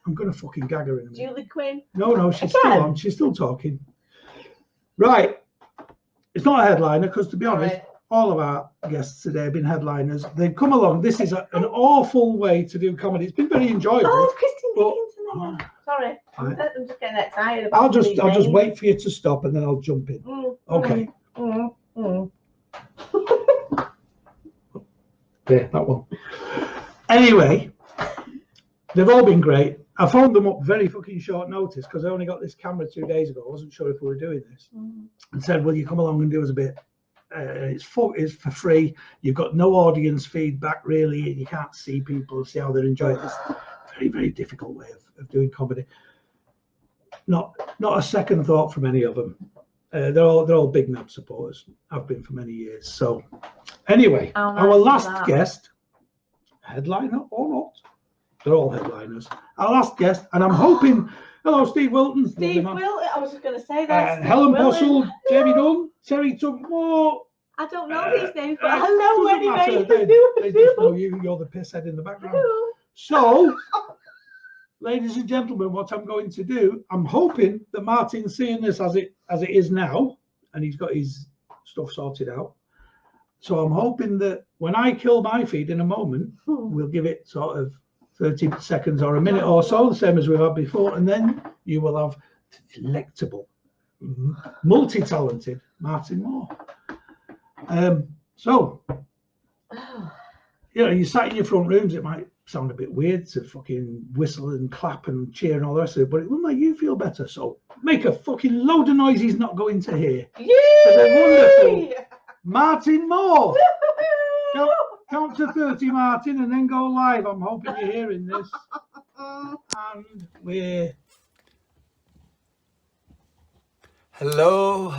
I'm going to fucking gag her in a minute. Julie Quinn. No, she's still on. She's still talking. Right. It's not a headliner because, to be honest, all of our guests today have been headliners. They've come along. This is an awful way to do comedy. It's been very enjoyable. Oh, it's Christine Dickinson. Sorry, I'm just getting excited. I'll just wait for you to stop and then I'll jump in. Okay. Yeah, that one. Anyway, they've all been great. I phoned them up very fucking short notice because I only got this camera 2 days ago. I wasn't sure if we were doing this. And said, will you come along and do us a bit? It's for free. You've got no audience feedback really, and you can't see people, see how they're enjoying it. It's a very, very difficult way of doing comedy. Not a second thought from any of them. They're all Big Nab supporters. I've been for many years. So anyway, our last guest, headliner or not, they're all headliners. Our last guest, and I'm hoping. Hello, Steve Wilton. Steve Wilton. I was just going to say that. Helen Bossell, Jamie Dunn, Terry Tugmore. I don't know these names, but hello anyway. They just know you. You're the piss head in the background. Hello. So, ladies and gentlemen, what I'm going to do, I'm hoping that Martin's seeing this as it is now, and he's got his stuff sorted out. So I'm hoping that when I kill my feed in a moment, we'll give it sort of 30 seconds or a minute or so, the same as we've had before, and then you will have delectable, multi-talented Martin Mor. So, you sat in your front rooms, it might sound a bit weird to fucking whistle and clap and cheer and all the rest of it, but it will make you feel better. So make a fucking load of noise he's not going to hear. Yay! Wonderful Martin Mor. Count to 30, Martin, and then go live. I'm hoping you're hearing this. And we're... Hello.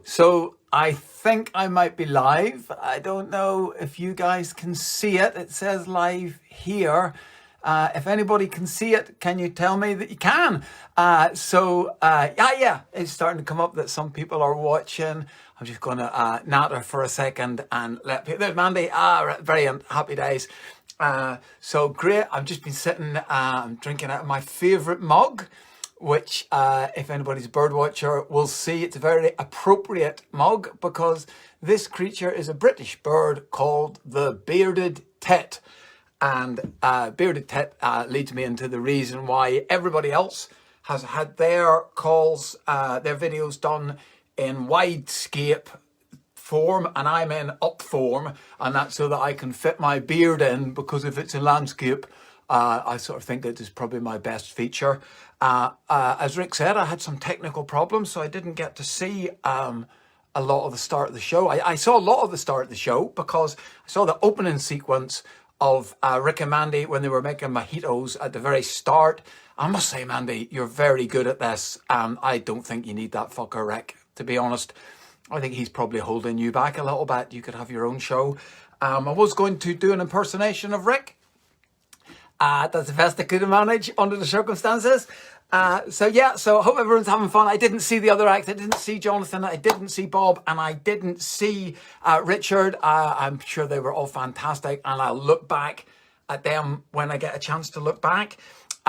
So I think I might be live. I don't know if you guys can see it. It says live here. If anybody can see it, can you tell me that you can? Yeah, it's starting to come up that some people are watching. I'm just going to natter for a second and let people... There's Mandy. Very happy days. So great. I've just been sitting, drinking out of my favourite mug, which if anybody's a bird watcher will see, it's a very appropriate mug because this creature is a British bird called the bearded tit. And bearded tit leads me into the reason why everybody else has had their calls, their videos done in widescape form, and I'm in up form, and that's so that I can fit my beard in, because if it's a landscape, I sort of think that is probably my best feature. As Rick said, I had some technical problems, so I didn't get to see a lot of the start of the show. I saw a lot of the start of the show because I saw the opening sequence of Rick and Mandy when they were making mojitos at the very start. I must say, Mandy, you're very good at this. I don't think you need that fucker, Rick, to be honest. I think he's probably holding you back a little bit. You could have your own show. I was going to do an impersonation of Rick. That's the best I could manage under the circumstances. So I hope everyone's having fun. I didn't see the other acts. I didn't see Jonathan. I didn't see Bob. And I didn't see Richard. I'm sure they were all fantastic. And I'll look back at them when I get a chance to look back.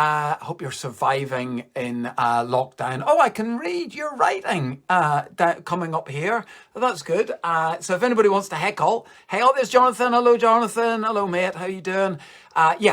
I hope you're surviving in lockdown. Oh, I can read your writing coming up here. That's good. So if anybody wants to heckle, hey, oh, there's Jonathan. Hello, Jonathan. Hello, mate. How you doing?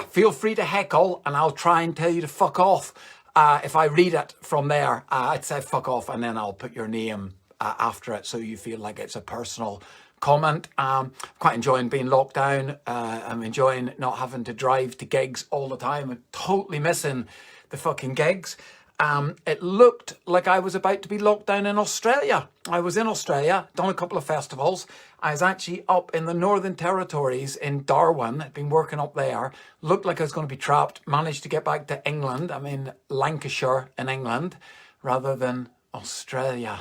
Feel free to heckle, and I'll try and tell you to fuck off. If I read it from there, I'd say fuck off, and then I'll put your name after it so you feel like it's a personal comment. Quite enjoying being locked down. I'm enjoying not having to drive to gigs all the time and totally missing the fucking gigs. It looked like I was about to be locked down in Australia. I was in Australia, done a couple of festivals. I was actually up in the Northern Territories in Darwin. I'd been working up there. Looked like I was going to be trapped. Managed to get back to England. I'm in Lancashire in England rather than Australia.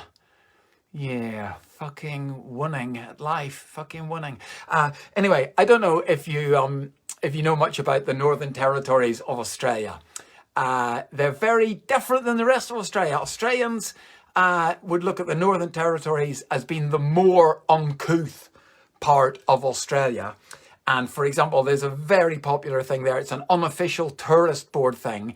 Yeah, fucking winning at life, fucking winning. Anyway, I don't know if you know much about the Northern Territories of Australia. They're very different than the rest of Australia. Australians would look at the Northern Territories as being the more uncouth part of Australia. And for example, there's a very popular thing there. It's an unofficial tourist board thing.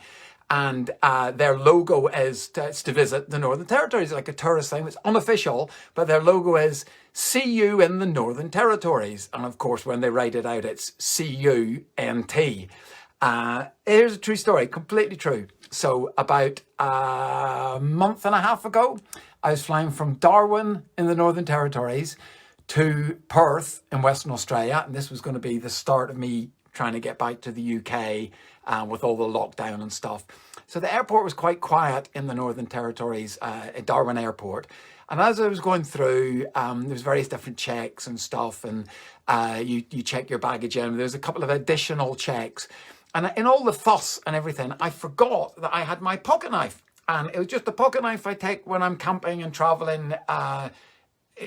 And their logo is to visit the Northern Territories, like a tourist thing. It's unofficial, but their logo is "See you in the Northern Territories." And of course, when they write it out, it's C-U-N-T. Here's a true story, completely true. So about a month and a half ago, I was flying from Darwin in the Northern Territories to Perth in Western Australia. And this was going to be the start of me trying to get back to the UK with all the lockdown and stuff. So the airport was quite quiet in the Northern Territories, at Darwin Airport. And as I was going through, there's various different checks and stuff, and you check your baggage in. There's a couple of additional checks. And in all the fuss and everything, I forgot that I had my pocket knife. And it was just a pocket knife I take when I'm camping and traveling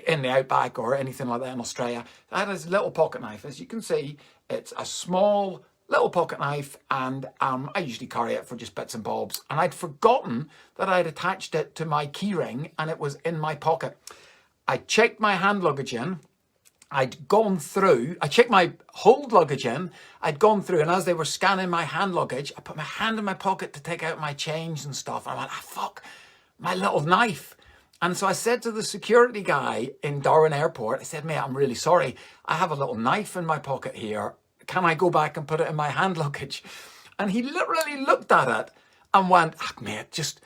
in the outback or anything like that in Australia. I had this little pocket knife. As you can see, it's a small little pocket knife, and I usually carry it for just bits and bobs. And I'd forgotten that I'd attached it to my keyring, and it was in my pocket. I checked my hand luggage in. I'd gone through, I checked my hold luggage in, I'd gone through, and as they were scanning my hand luggage, I put my hand in my pocket to take out my change and stuff. And I went, fuck, my little knife. And so I said to the security guy in Darwin Airport, I said, mate, I'm really sorry. I have a little knife in my pocket here. Can I go back and put it in my hand luggage? And he literally looked at it and went, mate, just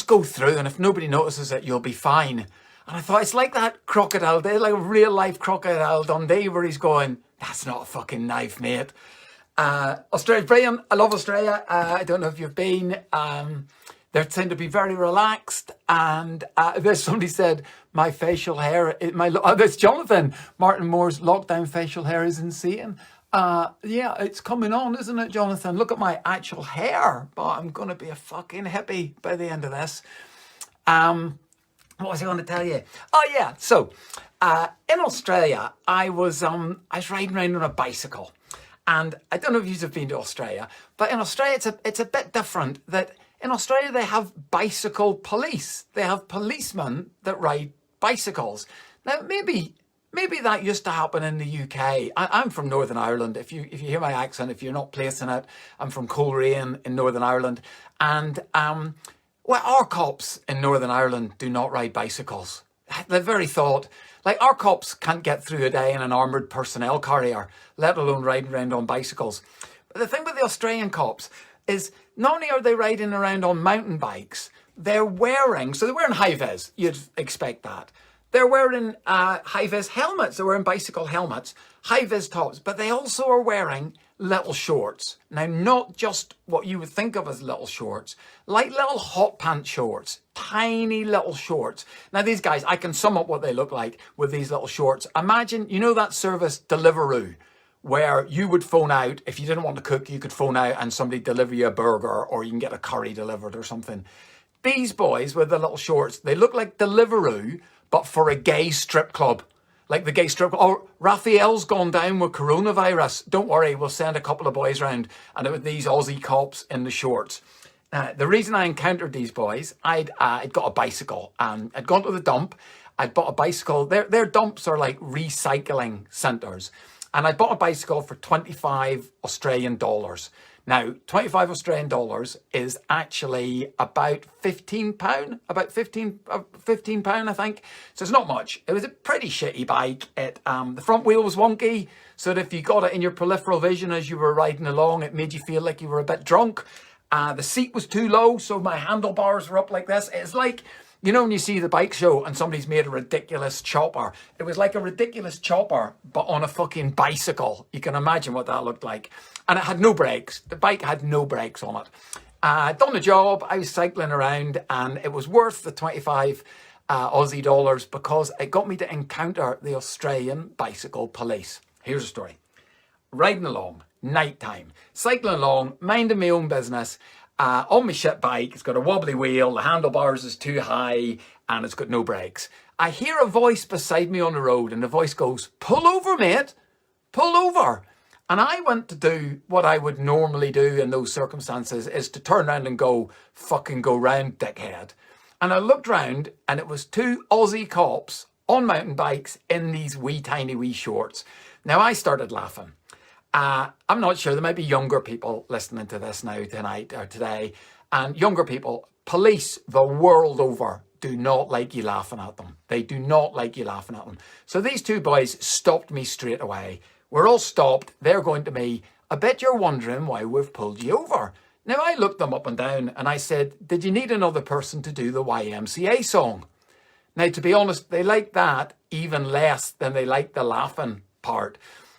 go through, and if nobody notices it, you'll be fine. And I thought, it's like that Crocodile Day, like a real life Crocodile Dundee, where he's going, that's not a fucking knife, mate. Australia's brilliant. I love Australia. I don't know if you've been. They tend to be very relaxed. And there's somebody said, my facial hair, there's Jonathan. Martin Mor's lockdown facial hair is insane. Yeah, it's coming on, isn't it, Jonathan? Look at my actual hair. But I'm going to be a fucking hippie by the end of this. What was I going to tell you? Oh yeah, so in Australia, I was riding around on a bicycle, and I don't know if you've been to Australia, but in Australia it's a bit different. That in Australia they have bicycle police. They have policemen that ride bicycles. Now maybe that used to happen in the UK. I'm from Northern Ireland. If you hear my accent, if you're not placing it, I'm from Coleraine in Northern Ireland, and well, our cops in Northern Ireland do not ride bicycles. The very thought, like our cops can't get through a day in an armoured personnel carrier, let alone riding around on bicycles. But the thing with the Australian cops is not only are they riding around on mountain bikes, they're wearing high-vis, you'd expect that. They're wearing high-vis helmets, they're wearing bicycle helmets, high-vis tops, but they also are wearing little shorts. Now, not just what you would think of as little shorts, like little hot pant shorts, tiny little shorts. Now, these guys, I can sum up what they look like with these little shorts. Imagine, you know that service Deliveroo, where you would phone out, if you didn't want to cook, you could phone out and somebody deliver you a burger, or you can get a curry delivered or something. These boys with the little shorts, they look like Deliveroo, but for a gay strip club. Like the gay strip club. Oh, Raphael's gone down with coronavirus. Don't worry, we'll send a couple of boys round. And it was these Aussie cops in the shorts. The reason I encountered these boys, I'd got a bicycle and I'd gone to the dump. I'd bought a bicycle. Their dumps are like recycling centres. And I bought a bicycle for 25 Australian dollars. Now, 25 Australian dollars is actually about £15, about 15 £15, I think. So it's not much. It was a pretty shitty bike. The front wheel was wonky, so that if you got it in your peripheral vision as you were riding along, it made you feel like you were a bit drunk. The seat was too low, so my handlebars were up like this. It's like, you know when you see the bike show and somebody's made a ridiculous chopper? It was like a ridiculous chopper, but on a fucking bicycle. You can imagine what that looked like. And it had no brakes. The bike had no brakes on it. I'd done the job. I was cycling around, and it was worth the 25 Aussie dollars because it got me to encounter the Australian bicycle police. Here's the story. Riding along, night time, cycling along, minding my own business. On my shit bike, it's got a wobbly wheel, the handlebars is too high, and it's got no brakes. I hear a voice beside me on the road, and the voice goes, "Pull over, mate, pull over." And I went to do what I would normally do in those circumstances, is to turn around and go, "Fucking go round, dickhead." And I looked round, and it was two Aussie cops on mountain bikes in these wee tiny wee shorts. Now I started laughing. I'm not sure, there might be younger people listening to this now tonight or today, and younger people, police the world over do not like you laughing at them. They do not like you laughing at them. So these two boys stopped me straight away. We're all stopped. They're going to me, "I bet you're wondering why we've pulled you over." Now I looked them up and down and I said, "Did you need another person to do the YMCA song?" Now, to be honest, they liked that even less than they liked the laughing part.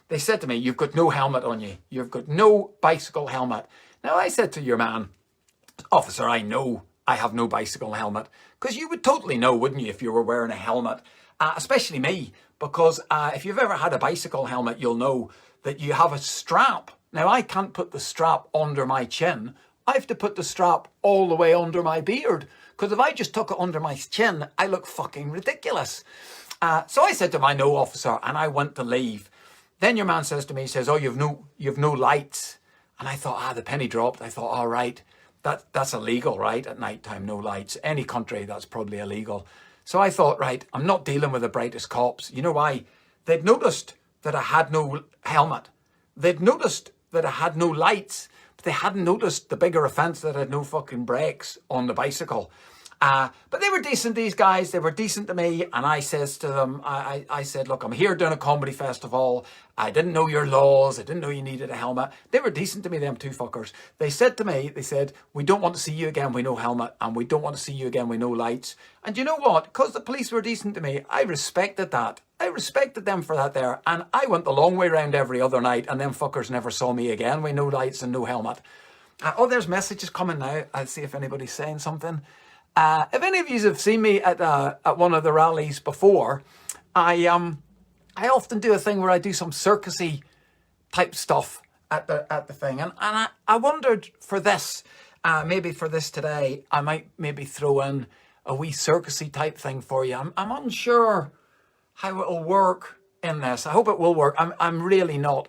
They said to me, "You've got no helmet on you. You've got no bicycle helmet." Now, I said to your man, "Officer, I know I have no bicycle helmet." Because you would totally know, wouldn't you, if you were wearing a helmet? Especially me, because if you've ever had a bicycle helmet, you'll know that you have a strap. Now, I can't put the strap under my chin. I have to put the strap all the way under my beard. Because if I just tuck it under my chin, I look fucking ridiculous. So I said to him, "I know, officer," and I went to leave. Then your man says to me, he says, "Oh, you've no lights." And I thought, the penny dropped. I thought, all right, that's illegal, right? At night time, no lights. Any country, that's probably illegal. So I thought, right, I'm not dealing with the brightest cops. You know why? They'd noticed that I had no helmet. They'd noticed that I had no lights, but they hadn't noticed the bigger offence that I had no fucking brakes on the bicycle. But they were decent, these guys. They were decent to me. And I says to them, I said, "Look, I'm here doing a comedy festival. I didn't know your laws. I didn't know you needed a helmet." They were decent to me, them two fuckers. They said to me, they said, "We don't want to see you again with no helmet. And we don't want to see you again with no lights." And you know what? Because the police were decent to me, I respected that. I respected them for that there. And I went the long way round every other night. And them fuckers never saw me again with no lights and no helmet. There's messages coming now. I'll see if anybody's saying something. If any of you have seen me at one of the rallies before, I often do a thing where I do some circusy type stuff at the thing, and I wondered for this, maybe for this today, I might maybe throw in a wee circusy type thing for you. I'm unsure how it'll work in this. I hope it will work. I'm really not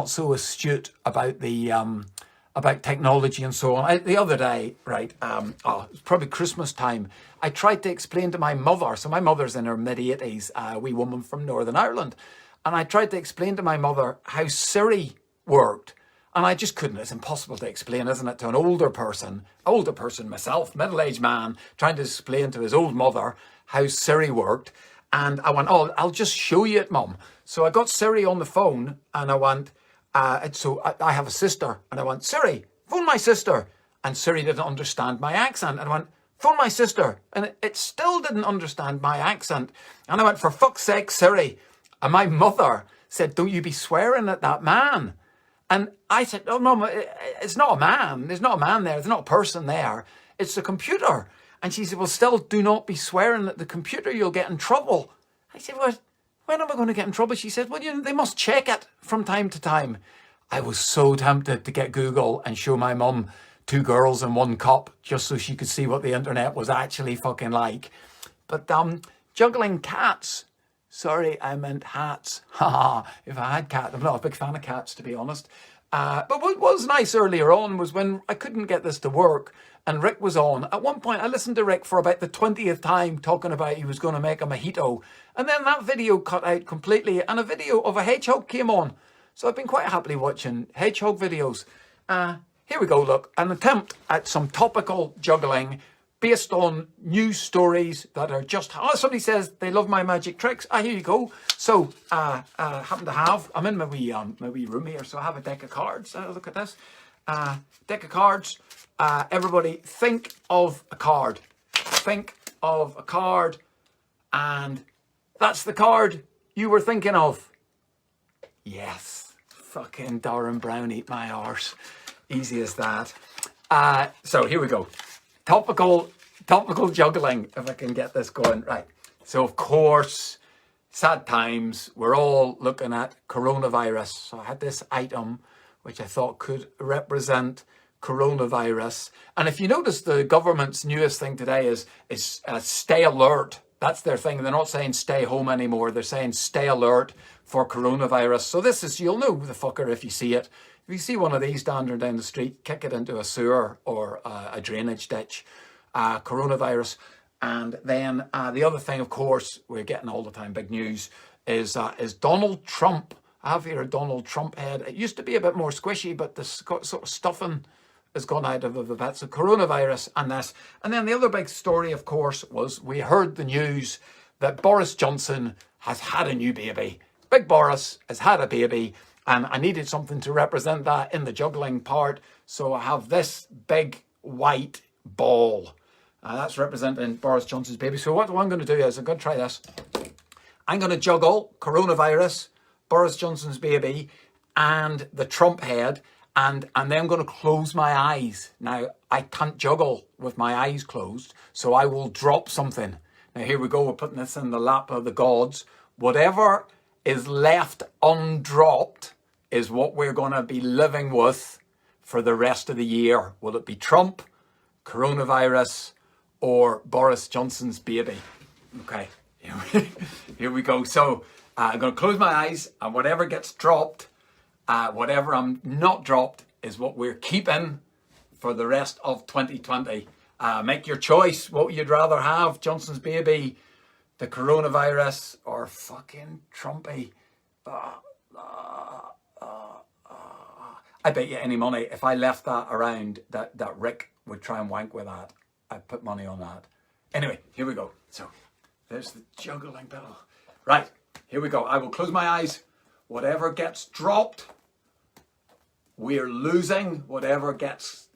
so astute about the about technology and so on. The other day, right, it's probably Christmas time, I tried to explain to my mother, so my mother's in her mid-80s, a wee woman from Northern Ireland, and I tried to explain to my mother how Siri worked, and I just couldn't. It's impossible to explain, isn't it, to an older person myself, middle-aged man, trying to explain to his old mother how Siri worked. And I went, "Oh, I'll just show you it, Mum." So I got Siri on the phone, and I went, so I have a sister, and I went, "Siri, phone my sister." And Siri didn't understand my accent. And I went, "Phone my sister." And it still didn't understand my accent. And I went, "For fuck's sake, Siri." And my mother said, don't you be swearing at that man. And I said, oh, Mum, it's not a man. There's not a man there. There's not a person there. It's a computer. And she said, well, still do not be swearing at the computer. You'll get in trouble. I said, well, when am I going to get in trouble? She said, well, they must check it from time to time. I was so tempted to get Google and show my mum 2 girls and 1 cup just so she could see what the internet was actually fucking like. But juggling cats. Sorry, I meant hats. Haha, if I had cats. I'm not a big fan of cats, to be honest. But what was nice earlier on was when I couldn't get this to work and Rick was on. At one point, I listened to Rick for about the 20th time talking about he was going to make a mojito. And then that video cut out completely and a video of a hedgehog came on. So I've been quite happily watching hedgehog videos. Here we go, look. An attempt at some topical juggling based on news stories that are just... Oh, somebody says they love my magic tricks. Here you go. So, happen to have... I'm in my wee room here, so I have a deck of cards. Look at this. Deck of cards. Everybody think of a card. Think of a card. And that's the card you were thinking of. Yes. Fucking Darren Brown, eat my arse. Easy as that. So here we go. Topical juggling, if I can get this going. Right. So, of course, sad times. We're all looking at coronavirus. So I had this item, which I thought could represent coronavirus. And if you notice, the government's newest thing today is stay alert. That's their thing. They're not saying stay home anymore. They're saying stay alert for coronavirus. So this is, you'll know the fucker if you see it. If you see one of these wandering down the street, kick it into a sewer or a drainage ditch. Coronavirus. And then the other thing, of course, we're getting all the time big news, is Donald Trump. I have here a Donald Trump head. It used to be a bit more squishy, but the sort of stuffing has gone out of it a bit. So coronavirus and this. And then the other big story, of course, was we heard the news that Boris Johnson has had a new baby. Big Boris has had a baby. And I needed something to represent that in the juggling part. So I have this big white ball. That's representing Boris Johnson's baby. So what I'm going to do is I'm going to try this. I'm going to juggle coronavirus, Boris Johnson's baby, and the Trump head. And then I'm going to close my eyes. Now, I can't juggle with my eyes closed. So I will drop something. Now, here we go. We're putting this in the lap of the gods. Whatever is left undropped is what we're going to be living with for the rest of the year. Will it be Trump, coronavirus, or Boris Johnson's baby? Okay, here we go. So I'm going to close my eyes, and whatever gets dropped, whatever I'm not dropped, is what we're keeping for the rest of 2020. Make your choice. What you'd rather have, Johnson's baby, the coronavirus, or fucking Trumpy. I bet you any money, if I left that around, that Rick would try and wank with that. I'd put money on that. Anyway, here we go. So, there's the juggling pedal. Right, here we go. I will close my eyes. Whatever gets dropped, we're losing. Whatever gets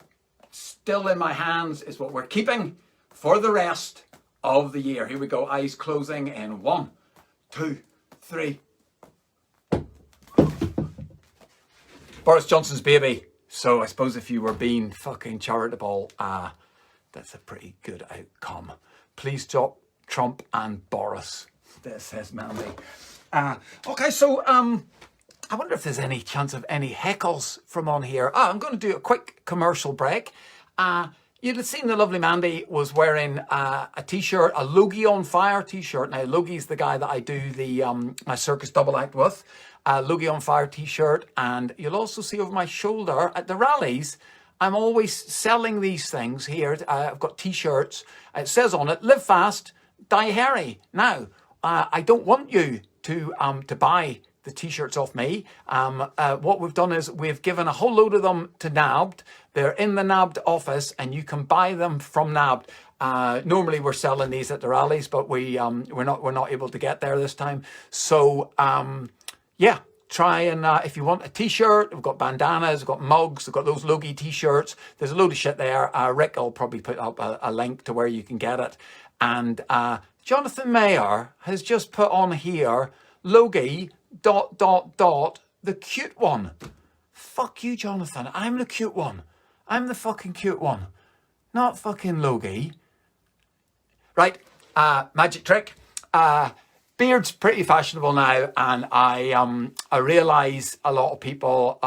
still in my hands is what we're keeping for the rest of the year. Here we go. Eyes closing in 1, 2, 3. Boris Johnson's baby. So I suppose if you were being fucking charitable, that's a pretty good outcome. Please drop Trump and Boris. This says Mandy. Okay, so I wonder if there's any chance of any heckles from on here. I'm going to do a quick commercial break. You'd have seen the lovely Mandy was wearing a t-shirt, a Logie on Fire t-shirt. Now, Logie's the guy that I do the my circus double act with. Logie on Fire t-shirt. And you'll also see over my shoulder at the rallies, I'm always selling these things here. I've got t-shirts. It says on it, live fast, die hairy. Now, I don't want you to buy the t-shirts off me. What we've done is we've given a whole load of them to NABD. They're in the NABD office and you can buy them from NABD. Normally we're selling these at the rallies, but we're not able to get there this time. So yeah, try and if you want a t-shirt, we've got bandanas, we've got mugs, we've got those Logie t-shirts. There's a load of shit there. Rick will probably put up a link to where you can get it. And Jonathan Mayor has just put on here, Logie, the cute one. Fuck you, Jonathan. I'm the cute one. I'm the fucking cute one. Not fucking Logie. Right, magic trick. Beard's pretty fashionable now, and I realise a lot of people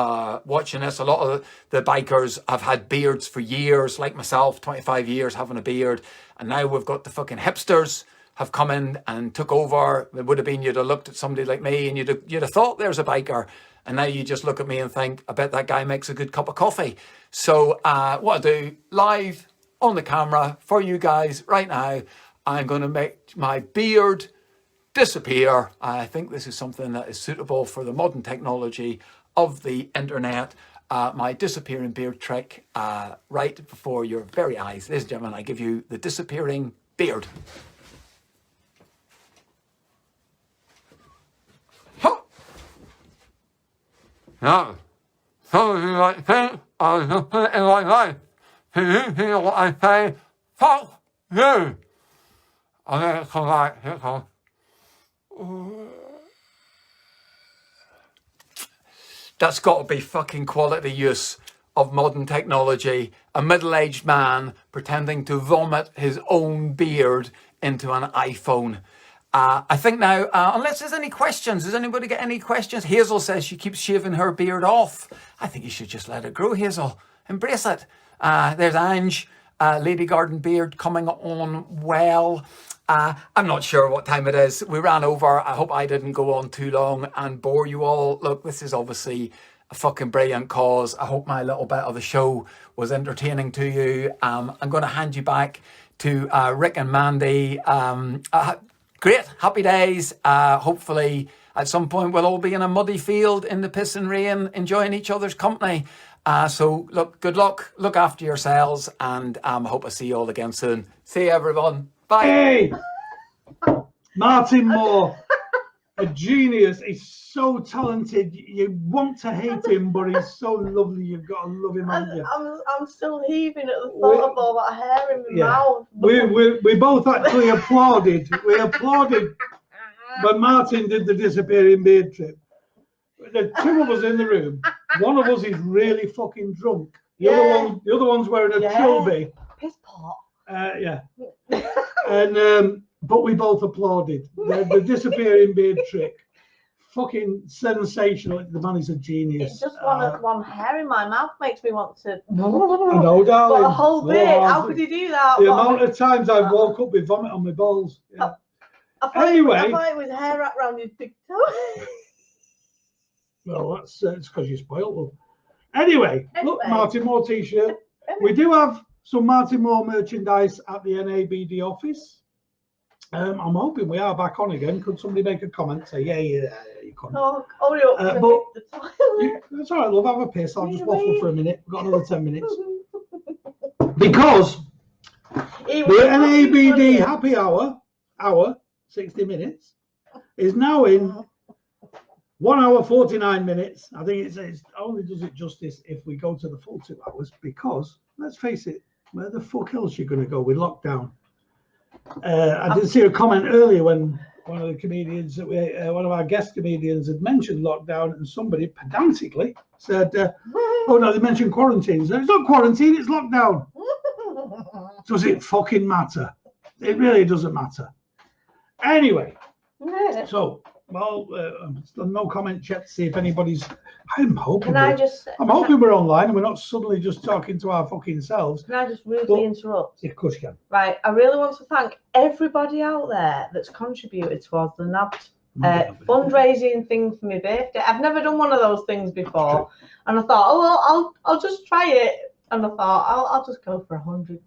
watching this, a lot of the bikers have had beards for years, like myself, 25 years having a beard, and now we've got the fucking hipsters have come in and took over. It would have been, you'd have looked at somebody like me and you'd have thought there's a biker, and now you just look at me and think, I bet that guy makes a good cup of coffee. So what I do, live on the camera for you guys right now, I'm going to make my beard disappear. I think this is something that is suitable for the modern technology of the internet. My disappearing beard trick right before your very eyes. Ladies and gentlemen, I give you the disappearing beard. Now, some of you might think I was just put it in my life. Do you hear what I say? Fuck you! I'm gonna come back. Here it comes. That's got to be fucking quality use of modern technology. A middle-aged man pretending to vomit his own beard into an iPhone. I think now, unless there's any questions, does anybody get any questions? Hazel says she keeps shaving her beard off. I think you should just let it grow, Hazel. Embrace it. There's Ange, Lady Garden beard coming on well. I'm not sure what time it is. We ran over. I hope I didn't go on too long and bore you all. Look, this is obviously a fucking brilliant cause. I hope my little bit of the show was entertaining to you. I'm going to hand you back to Rick and Mandy. Great, happy days. Hopefully at some point we'll all be in a muddy field in the piss and rain, enjoying each other's company. So look, good luck, look after yourselves, and I hope I see you all again soon. See you, everyone. Bye. Hey, Martin Mor, a genius. He's so talented. You want to hate him, but he's so lovely. You've got to love him, haven't you? I'm still heaving at the thought of all that hair in my mouth. We both actually applauded. We applauded when Martin did the disappearing beard trip. The two of us in the room. One of us is really fucking drunk. The other one's wearing a trilby. Piss pot. Yeah. And but we both applauded the disappearing beard trick. Fucking sensational. The man is a genius. It's just one hair in my mouth makes me want to. I know, darling. But a whole bit. How could he do that? The amount of times I've woke up with vomit on my balls. Yeah. I thought it was hair wrapped around his big toe. Well, that's because you spoiled them. Anyway, look, Martin Mor t-shirt. We do have some Martin Mor merchandise at the NABD office. I'm hoping we are back on again. Could somebody make a comment? Say, yeah, you can't. Oh, hurry up. But that's all right, love. Have a piss. I'll just waffle for a minute. We've got another 10 minutes. Because the NABD happy hour, 60 minutes, is now in 1 hour 49 minutes. I think it's only does it justice if we go to the full 2 hours, because let's face it, where the fuck else you going to go with lockdown? I did see a comment earlier when one of the comedians that one of our guest comedians had mentioned lockdown, and somebody pedantically said, "Oh no, they mentioned quarantine." He said, "It's not quarantine, it's lockdown." Does it fucking matter? It really doesn't matter. Anyway, so. Well, no comment yet to see if anybody's. I'm hoping we're online and we're not suddenly just talking to our fucking selves. Can I just rudely interrupt? Of course you can. Right, I really want to thank everybody out there that's contributed towards the NABD fundraising thing for my birthday. I've never done one of those things before, and I thought, oh well, I'll just try it, and I thought I'll just go for £100.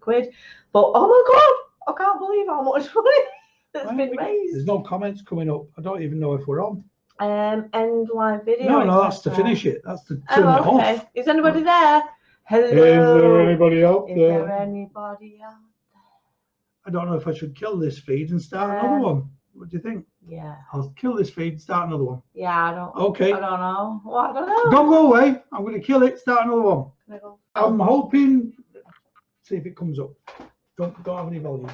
But oh my god, I can't believe how much money that's been raised. There's no comments coming up. I don't even know if we're on. End live video. No, that's to finish it. That's to turn it off. Is anybody there? Hello. Is there anybody out there? Is there anybody out there? I don't know if I should kill this feed and start another one. What do you think? Yeah. I'll kill this feed and start another one. Yeah, I don't. Okay. I don't know. Well, I don't know. Don't go away. I'm going to kill it. Start another one. Can I go? I'm hoping. See if it comes up. Don't have any volume.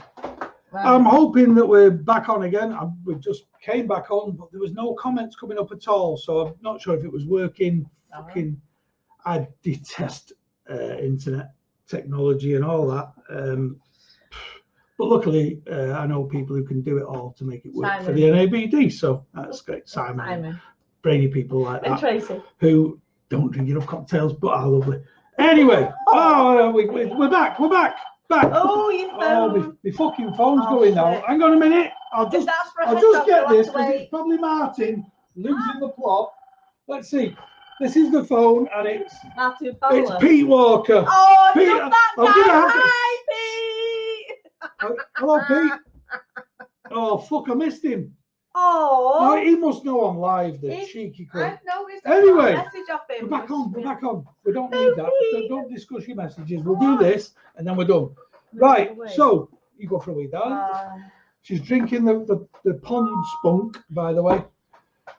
I'm hoping that we're back on again. We just came back on, but there was no comments coming up at all, so I'm not sure if it was working. Fucking, I detest internet technology and all that. But luckily, I know people who can do it all to make it work for the NABD, so that's great. Simon. Brainy people like that. And Tracy. Who don't drink enough cocktails, but are lovely. Anyway, we're back. Oh, your phone. My fucking phone's going now. Hang on a minute. I'll just get this, because it's probably Martin losing the plot. Let's see. This is the phone, and it's Pete Walker. Oh, Pete, not that guy. Hi, Pete. Hello, Pete. Oh, fuck, I missed him. Oh. No, he must know I'm live, the cheeky cunt. I've noticed anyway, message off him. We're back on. We don't need that. So don't discuss your messages. We'll do this, and then we're done. Right, so you go for a wee, darling. She's drinking the pond spunk, by the way,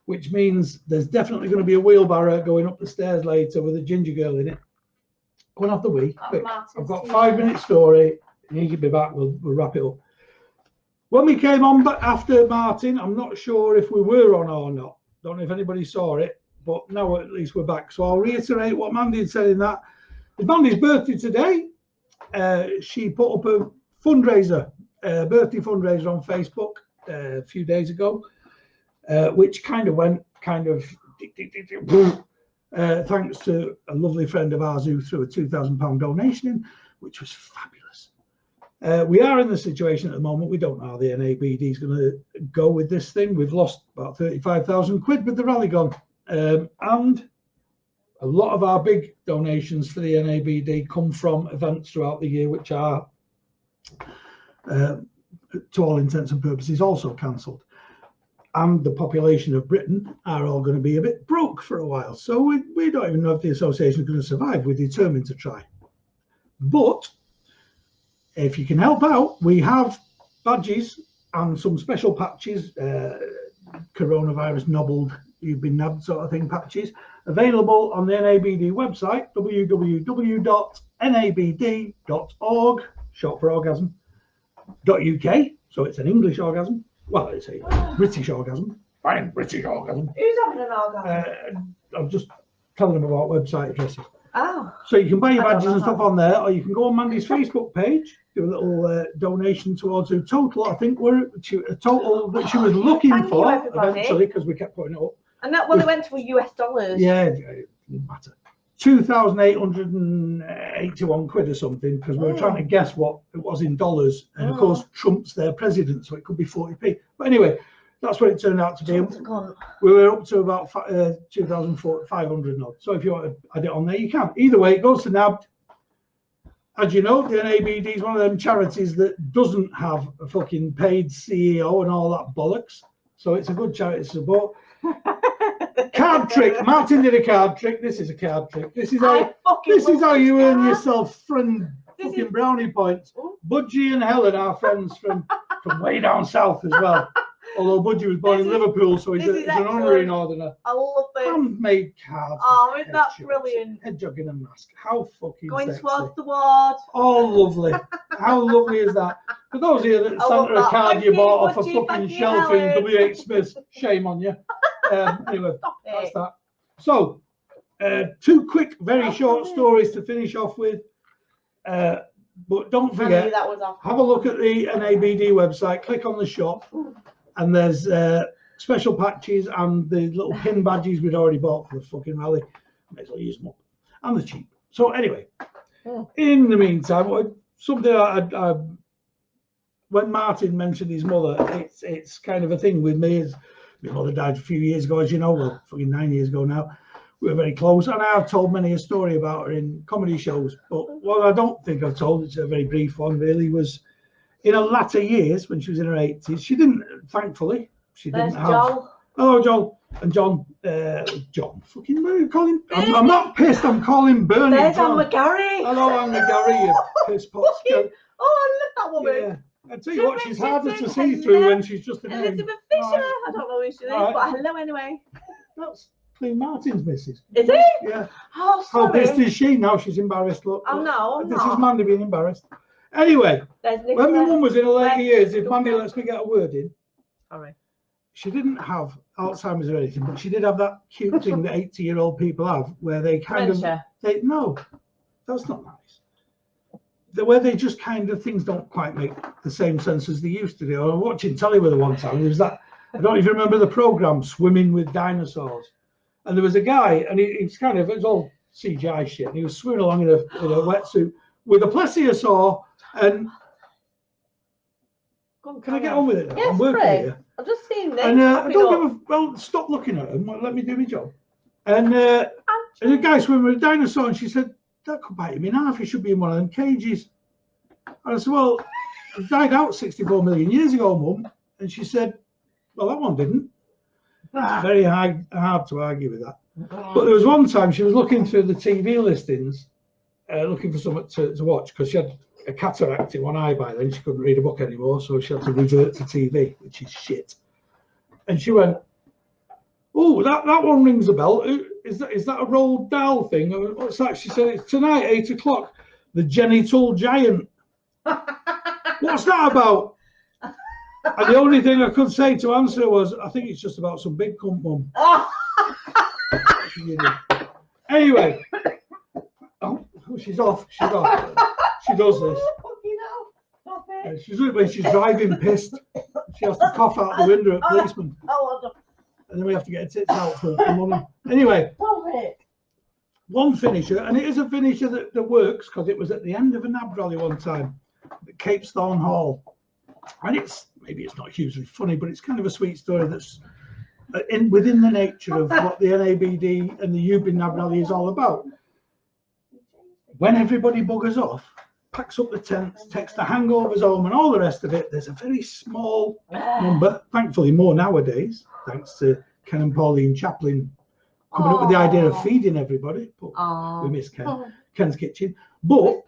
which means there's definitely going to be a wheelbarrow going up the stairs later with a ginger girl in it. Go and have the wee. Quick. I've got 5-minute story. You can be back. We'll wrap it up. When we came on after Martin, I'm not sure if we were on or not. Don't know if anybody saw it, but now at least we're back. So I'll reiterate what Mandy had said in that. It's Mandy's birthday today. She put up a fundraiser, birthday fundraiser on Facebook a few days ago, which kind of went thanks to a lovely friend of ours who threw a £2,000 donation in, which was fabulous. We are in the situation at the moment, we don't know how the NABD is going to go with this thing. We've lost about 35,000 quid with the rally gone. And a lot of our big donations for the NABD come from events throughout the year, which are, to all intents and purposes, also cancelled. And the population of Britain are all going to be a bit broke for a while. So we don't even know if the association is going to survive. We're determined to try. But if you can help out, we have badges and some special patches, coronavirus nobbled, you've been nabbed sort of thing patches, available on the NABD website, www.nabd.org, short for orgasm, .uk, so it's an English orgasm. Well, it's a British orgasm. Fine, British orgasm. Who's having an orgasm? I'm just telling them about website addresses. Oh. So you can buy your badges and stuff on there, or you can go on Mandy's Facebook page, do a little donation towards a total. I think we're a total that she was looking for eventually, because we kept putting it up. And that it went to US dollars. Yeah, it doesn't matter. 2,881 quid or something, because we were trying to guess what it was in dollars, and of course Trump's their president, so it could be 40p. But anyway, that's what it turned out to be. We were up to about 2,500 odd. So if you want to add it on there, you can. Either way, it goes to NABD. As you know, the NABD is one of them charities that doesn't have a fucking paid CEO and all that bollocks. So it's a good charity to support. Card trick. Martin did a card trick. This is a card trick. This is how you earn yourself fucking brownie points. Budgie and Helen are friends from way down south as well. Although Budgie was born in Liverpool, so he's an honorary northerner. I love it. Handmade cards. Oh, isn't that brilliant? Head jug in a mask. How fucking going sexy. towards the ward. Oh, lovely. How lovely is that? For those of you that sent her a card you bought off a fucking shelf in W.H. Smith's, shame on you. Anyway, that's that. So, 2 quick, very short stories to finish off with. But don't forget, have a look at the NABD website, click on the shop, and there's special patches and the little pin badges we'd already bought for the fucking rally. May as well use them up. And they're cheap. So anyway, in the meantime, something when Martin mentioned his mother, it's kind of a thing with me. My mother died a few years ago, as you know, well, fucking 9 years ago now. We were very close, and I've told many a story about her in comedy shows. But what I don't think I've told, it's a very brief one really, was in her latter years, when she was in her 80s, she didn't, thankfully, she didn't have... Joel. Hello, Joel. And John, fucking, what are you calling? I'm not pissed, I'm calling Bernie. There's Anne McGarry. Hello, Anne McGarry, you piss pot. Oh, I love that woman. Yeah. I tell you what, she's harder to see through when she's just a name. Elizabeth Fisher. I don't know who she is, but hello anyway. That's Clean Martin's missus. Is it? Yeah. Oh, sorry. How pissed is she? Now she's embarrassed, look. Oh, no, I'm This not. is Mandy being embarrassed. Anyway, There's when my Nicola. mum was in her later Right. years, if Mandy lets me get a word in, Sorry. she didn't have Alzheimer's or anything, but she did have that cute thing that 80-year-old people have, where they kind Dementia. of, no, that's not nice. Where they just kind of, things don't quite make the same sense as they used to do. I was watching telly with her one time. There was that, I don't even remember the program, Swimming with Dinosaurs. And there was a guy, and it was kind of, it was all CGI shit, and he was swimming along in a wetsuit with a plesiosaur. And can I get on with it now? Yes, I'm working Craig. here. I've just seen this. And I don't give a, well, stop looking at him. Let me do my job. And there's a guy swimming with a dinosaur, and she said, that could bite him in half. He should be in one of them cages. And I said, well, it died out 64 million years ago, Mum. And she said, well, that one didn't. It's very hard to argue with that. But there was one time she was looking through the TV listings, looking for something to watch, because she had a cataract in one eye by then. She couldn't read a book anymore, so she had to revert to TV, which is shit. And she went, oh, that one rings a bell. Is that a Roald Dahl thing? What's that? She said, it's tonight, 8 o'clock. The Genital Giant. What's that about? And the only thing I could say to answer was, I think it's just about some big cunt, Mum. Anyway. Oh, she's off. She's off. She does this. When she's driving pissed, she has to cough out the window at policemen. And then we have to get her tits out for money. Anyway, one finisher, and it is a finisher that works, because it was at the end of a NABD rally one time at Capesthorne Hall. And maybe it's not hugely funny, but it's kind of a sweet story that's within the nature of what the NABD and the Ubin NABD rally is all about. When everybody buggers off, packs up the tents, takes the hangovers home and all the rest of it, there's a very small number, thankfully more nowadays, thanks to Ken and Pauline Chaplin coming up with the idea of feeding everybody. But we miss Ken. Ken's kitchen. But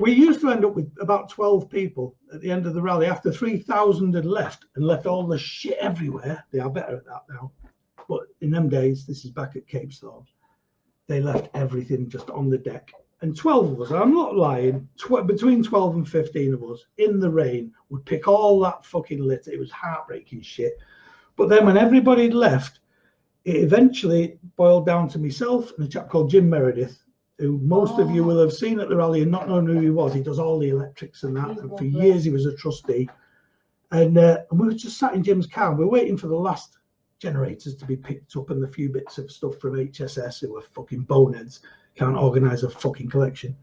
we used to end up with about 12 people at the end of the rally after 3,000 had left and left all the shit everywhere. They are better at that now. But in them days, this is back at Capesthorne, they left everything just on the deck. And 12 of us, I'm not lying, between 12 and 15 of us in the rain would pick all that fucking litter. It was heartbreaking shit. But then when everybody had left, it eventually boiled down to myself and a chap called Jim Meredith, who most of you will have seen at the rally and not known who he was. He does all the electrics and that. And for years he was a trustee. And we were just sat in Jim's car and we were waiting for the last generators to be picked up and the few bits of stuff from HSS who were fucking boneheads, can't organise a fucking collection.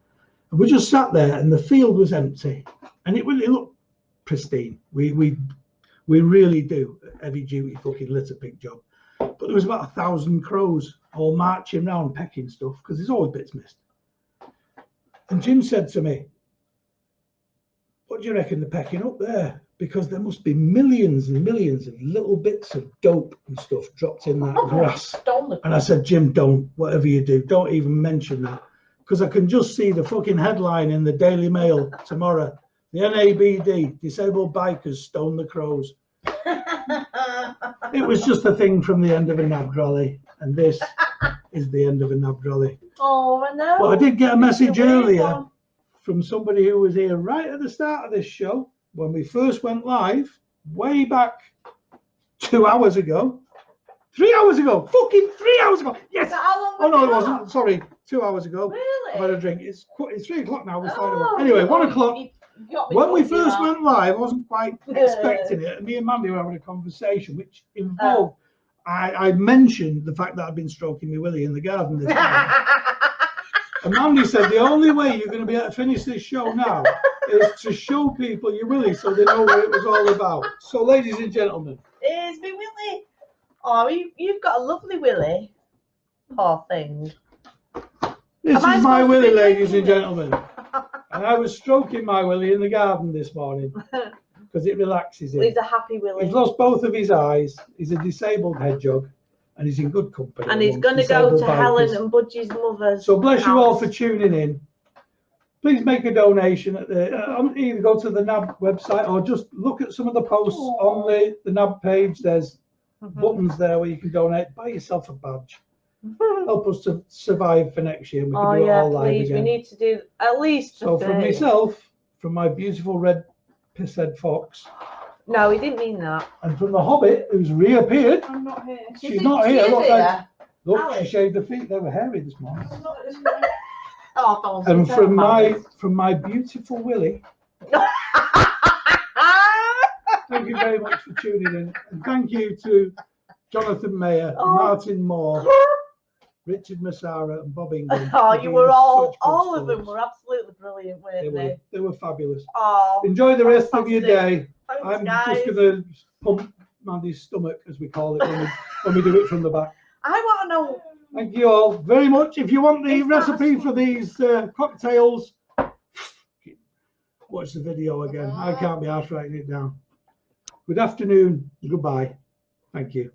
And we just sat there and the field was empty and it looked pristine. We really do a heavy duty fucking litter pick job. But there was about 1,000 crows all marching around pecking stuff because there's always bits missed. And Jim said to me, what do you reckon they're pecking up there? Because there must be millions and millions of little bits of dope and stuff dropped in that grass. And I said, Jim, don't, whatever you do, don't even mention that. Because I can just see the fucking headline in the Daily Mail tomorrow. The NABD, disabled bikers stone the crows. It was just a thing from the end of a NABD rally. And this is the end of a NABD rally. Oh, I know. But I did get a message earlier from somebody who was here right at the start of this show when we first went live, way back 2 hours ago. 3 hours ago, fucking 3 hours ago. Yes. Oh no, it wasn't. Sorry, 2 hours ago. Really? I've had a drink. It's 3 o'clock now. We're starting. Anyway, 1 o'clock. When we first went live, I wasn't quite expecting it. And me and Mandy were having a conversation, which involved. I mentioned the fact that I'd been stroking my willy in the garden this morning. And Mandy said the only way you're going to be able to finish this show now is to show people your willy so they know what it was all about. So, ladies and gentlemen, here's my willy. Oh, you've got a lovely willy. Poor thing. This is my willy, ladies and gentlemen. And I was stroking my willy in the garden this morning because it relaxes him. He's a happy willy. He's lost both of his eyes. He's a disabled hedgehog. And he's in good company. And he's going to go to Helen and Budgie's mother's. So bless you all for tuning in. Please make a donation at either go to the NAB website or just look at some of the posts on the NAB page. There's buttons there where you can donate. Buy yourself a badge. Help us to survive for next year. We can do it all live please. again. We need to do at least. So from myself, from my beautiful red pisshead fox, No, he didn't mean that. and from the Hobbit, who's reappeared. I'm not here. She's not here. She is Look, here. look, Alice. she shaved her feet. They were hairy this morning. Oh, don't And say from that, my beautiful Willie, Alice. thank you very much for tuning in, and thank you to Jonathan Mayer, Oh. Martin Moore, Richard Massara, and Bob Ingham. Oh, for you being were such good all of them sport. were absolutely brilliant, weren't they? They were fabulous. Oh, Enjoy the rest of your fantastic. day. Thanks, I'm guys. just going to pump Mandy's stomach, as we call it, when we do it from the back. I want to know. Thank you all very much. If you want the Is that recipe for these cocktails, watch the video again. I can't be arsed writing it down. Good afternoon. Goodbye. Thank you.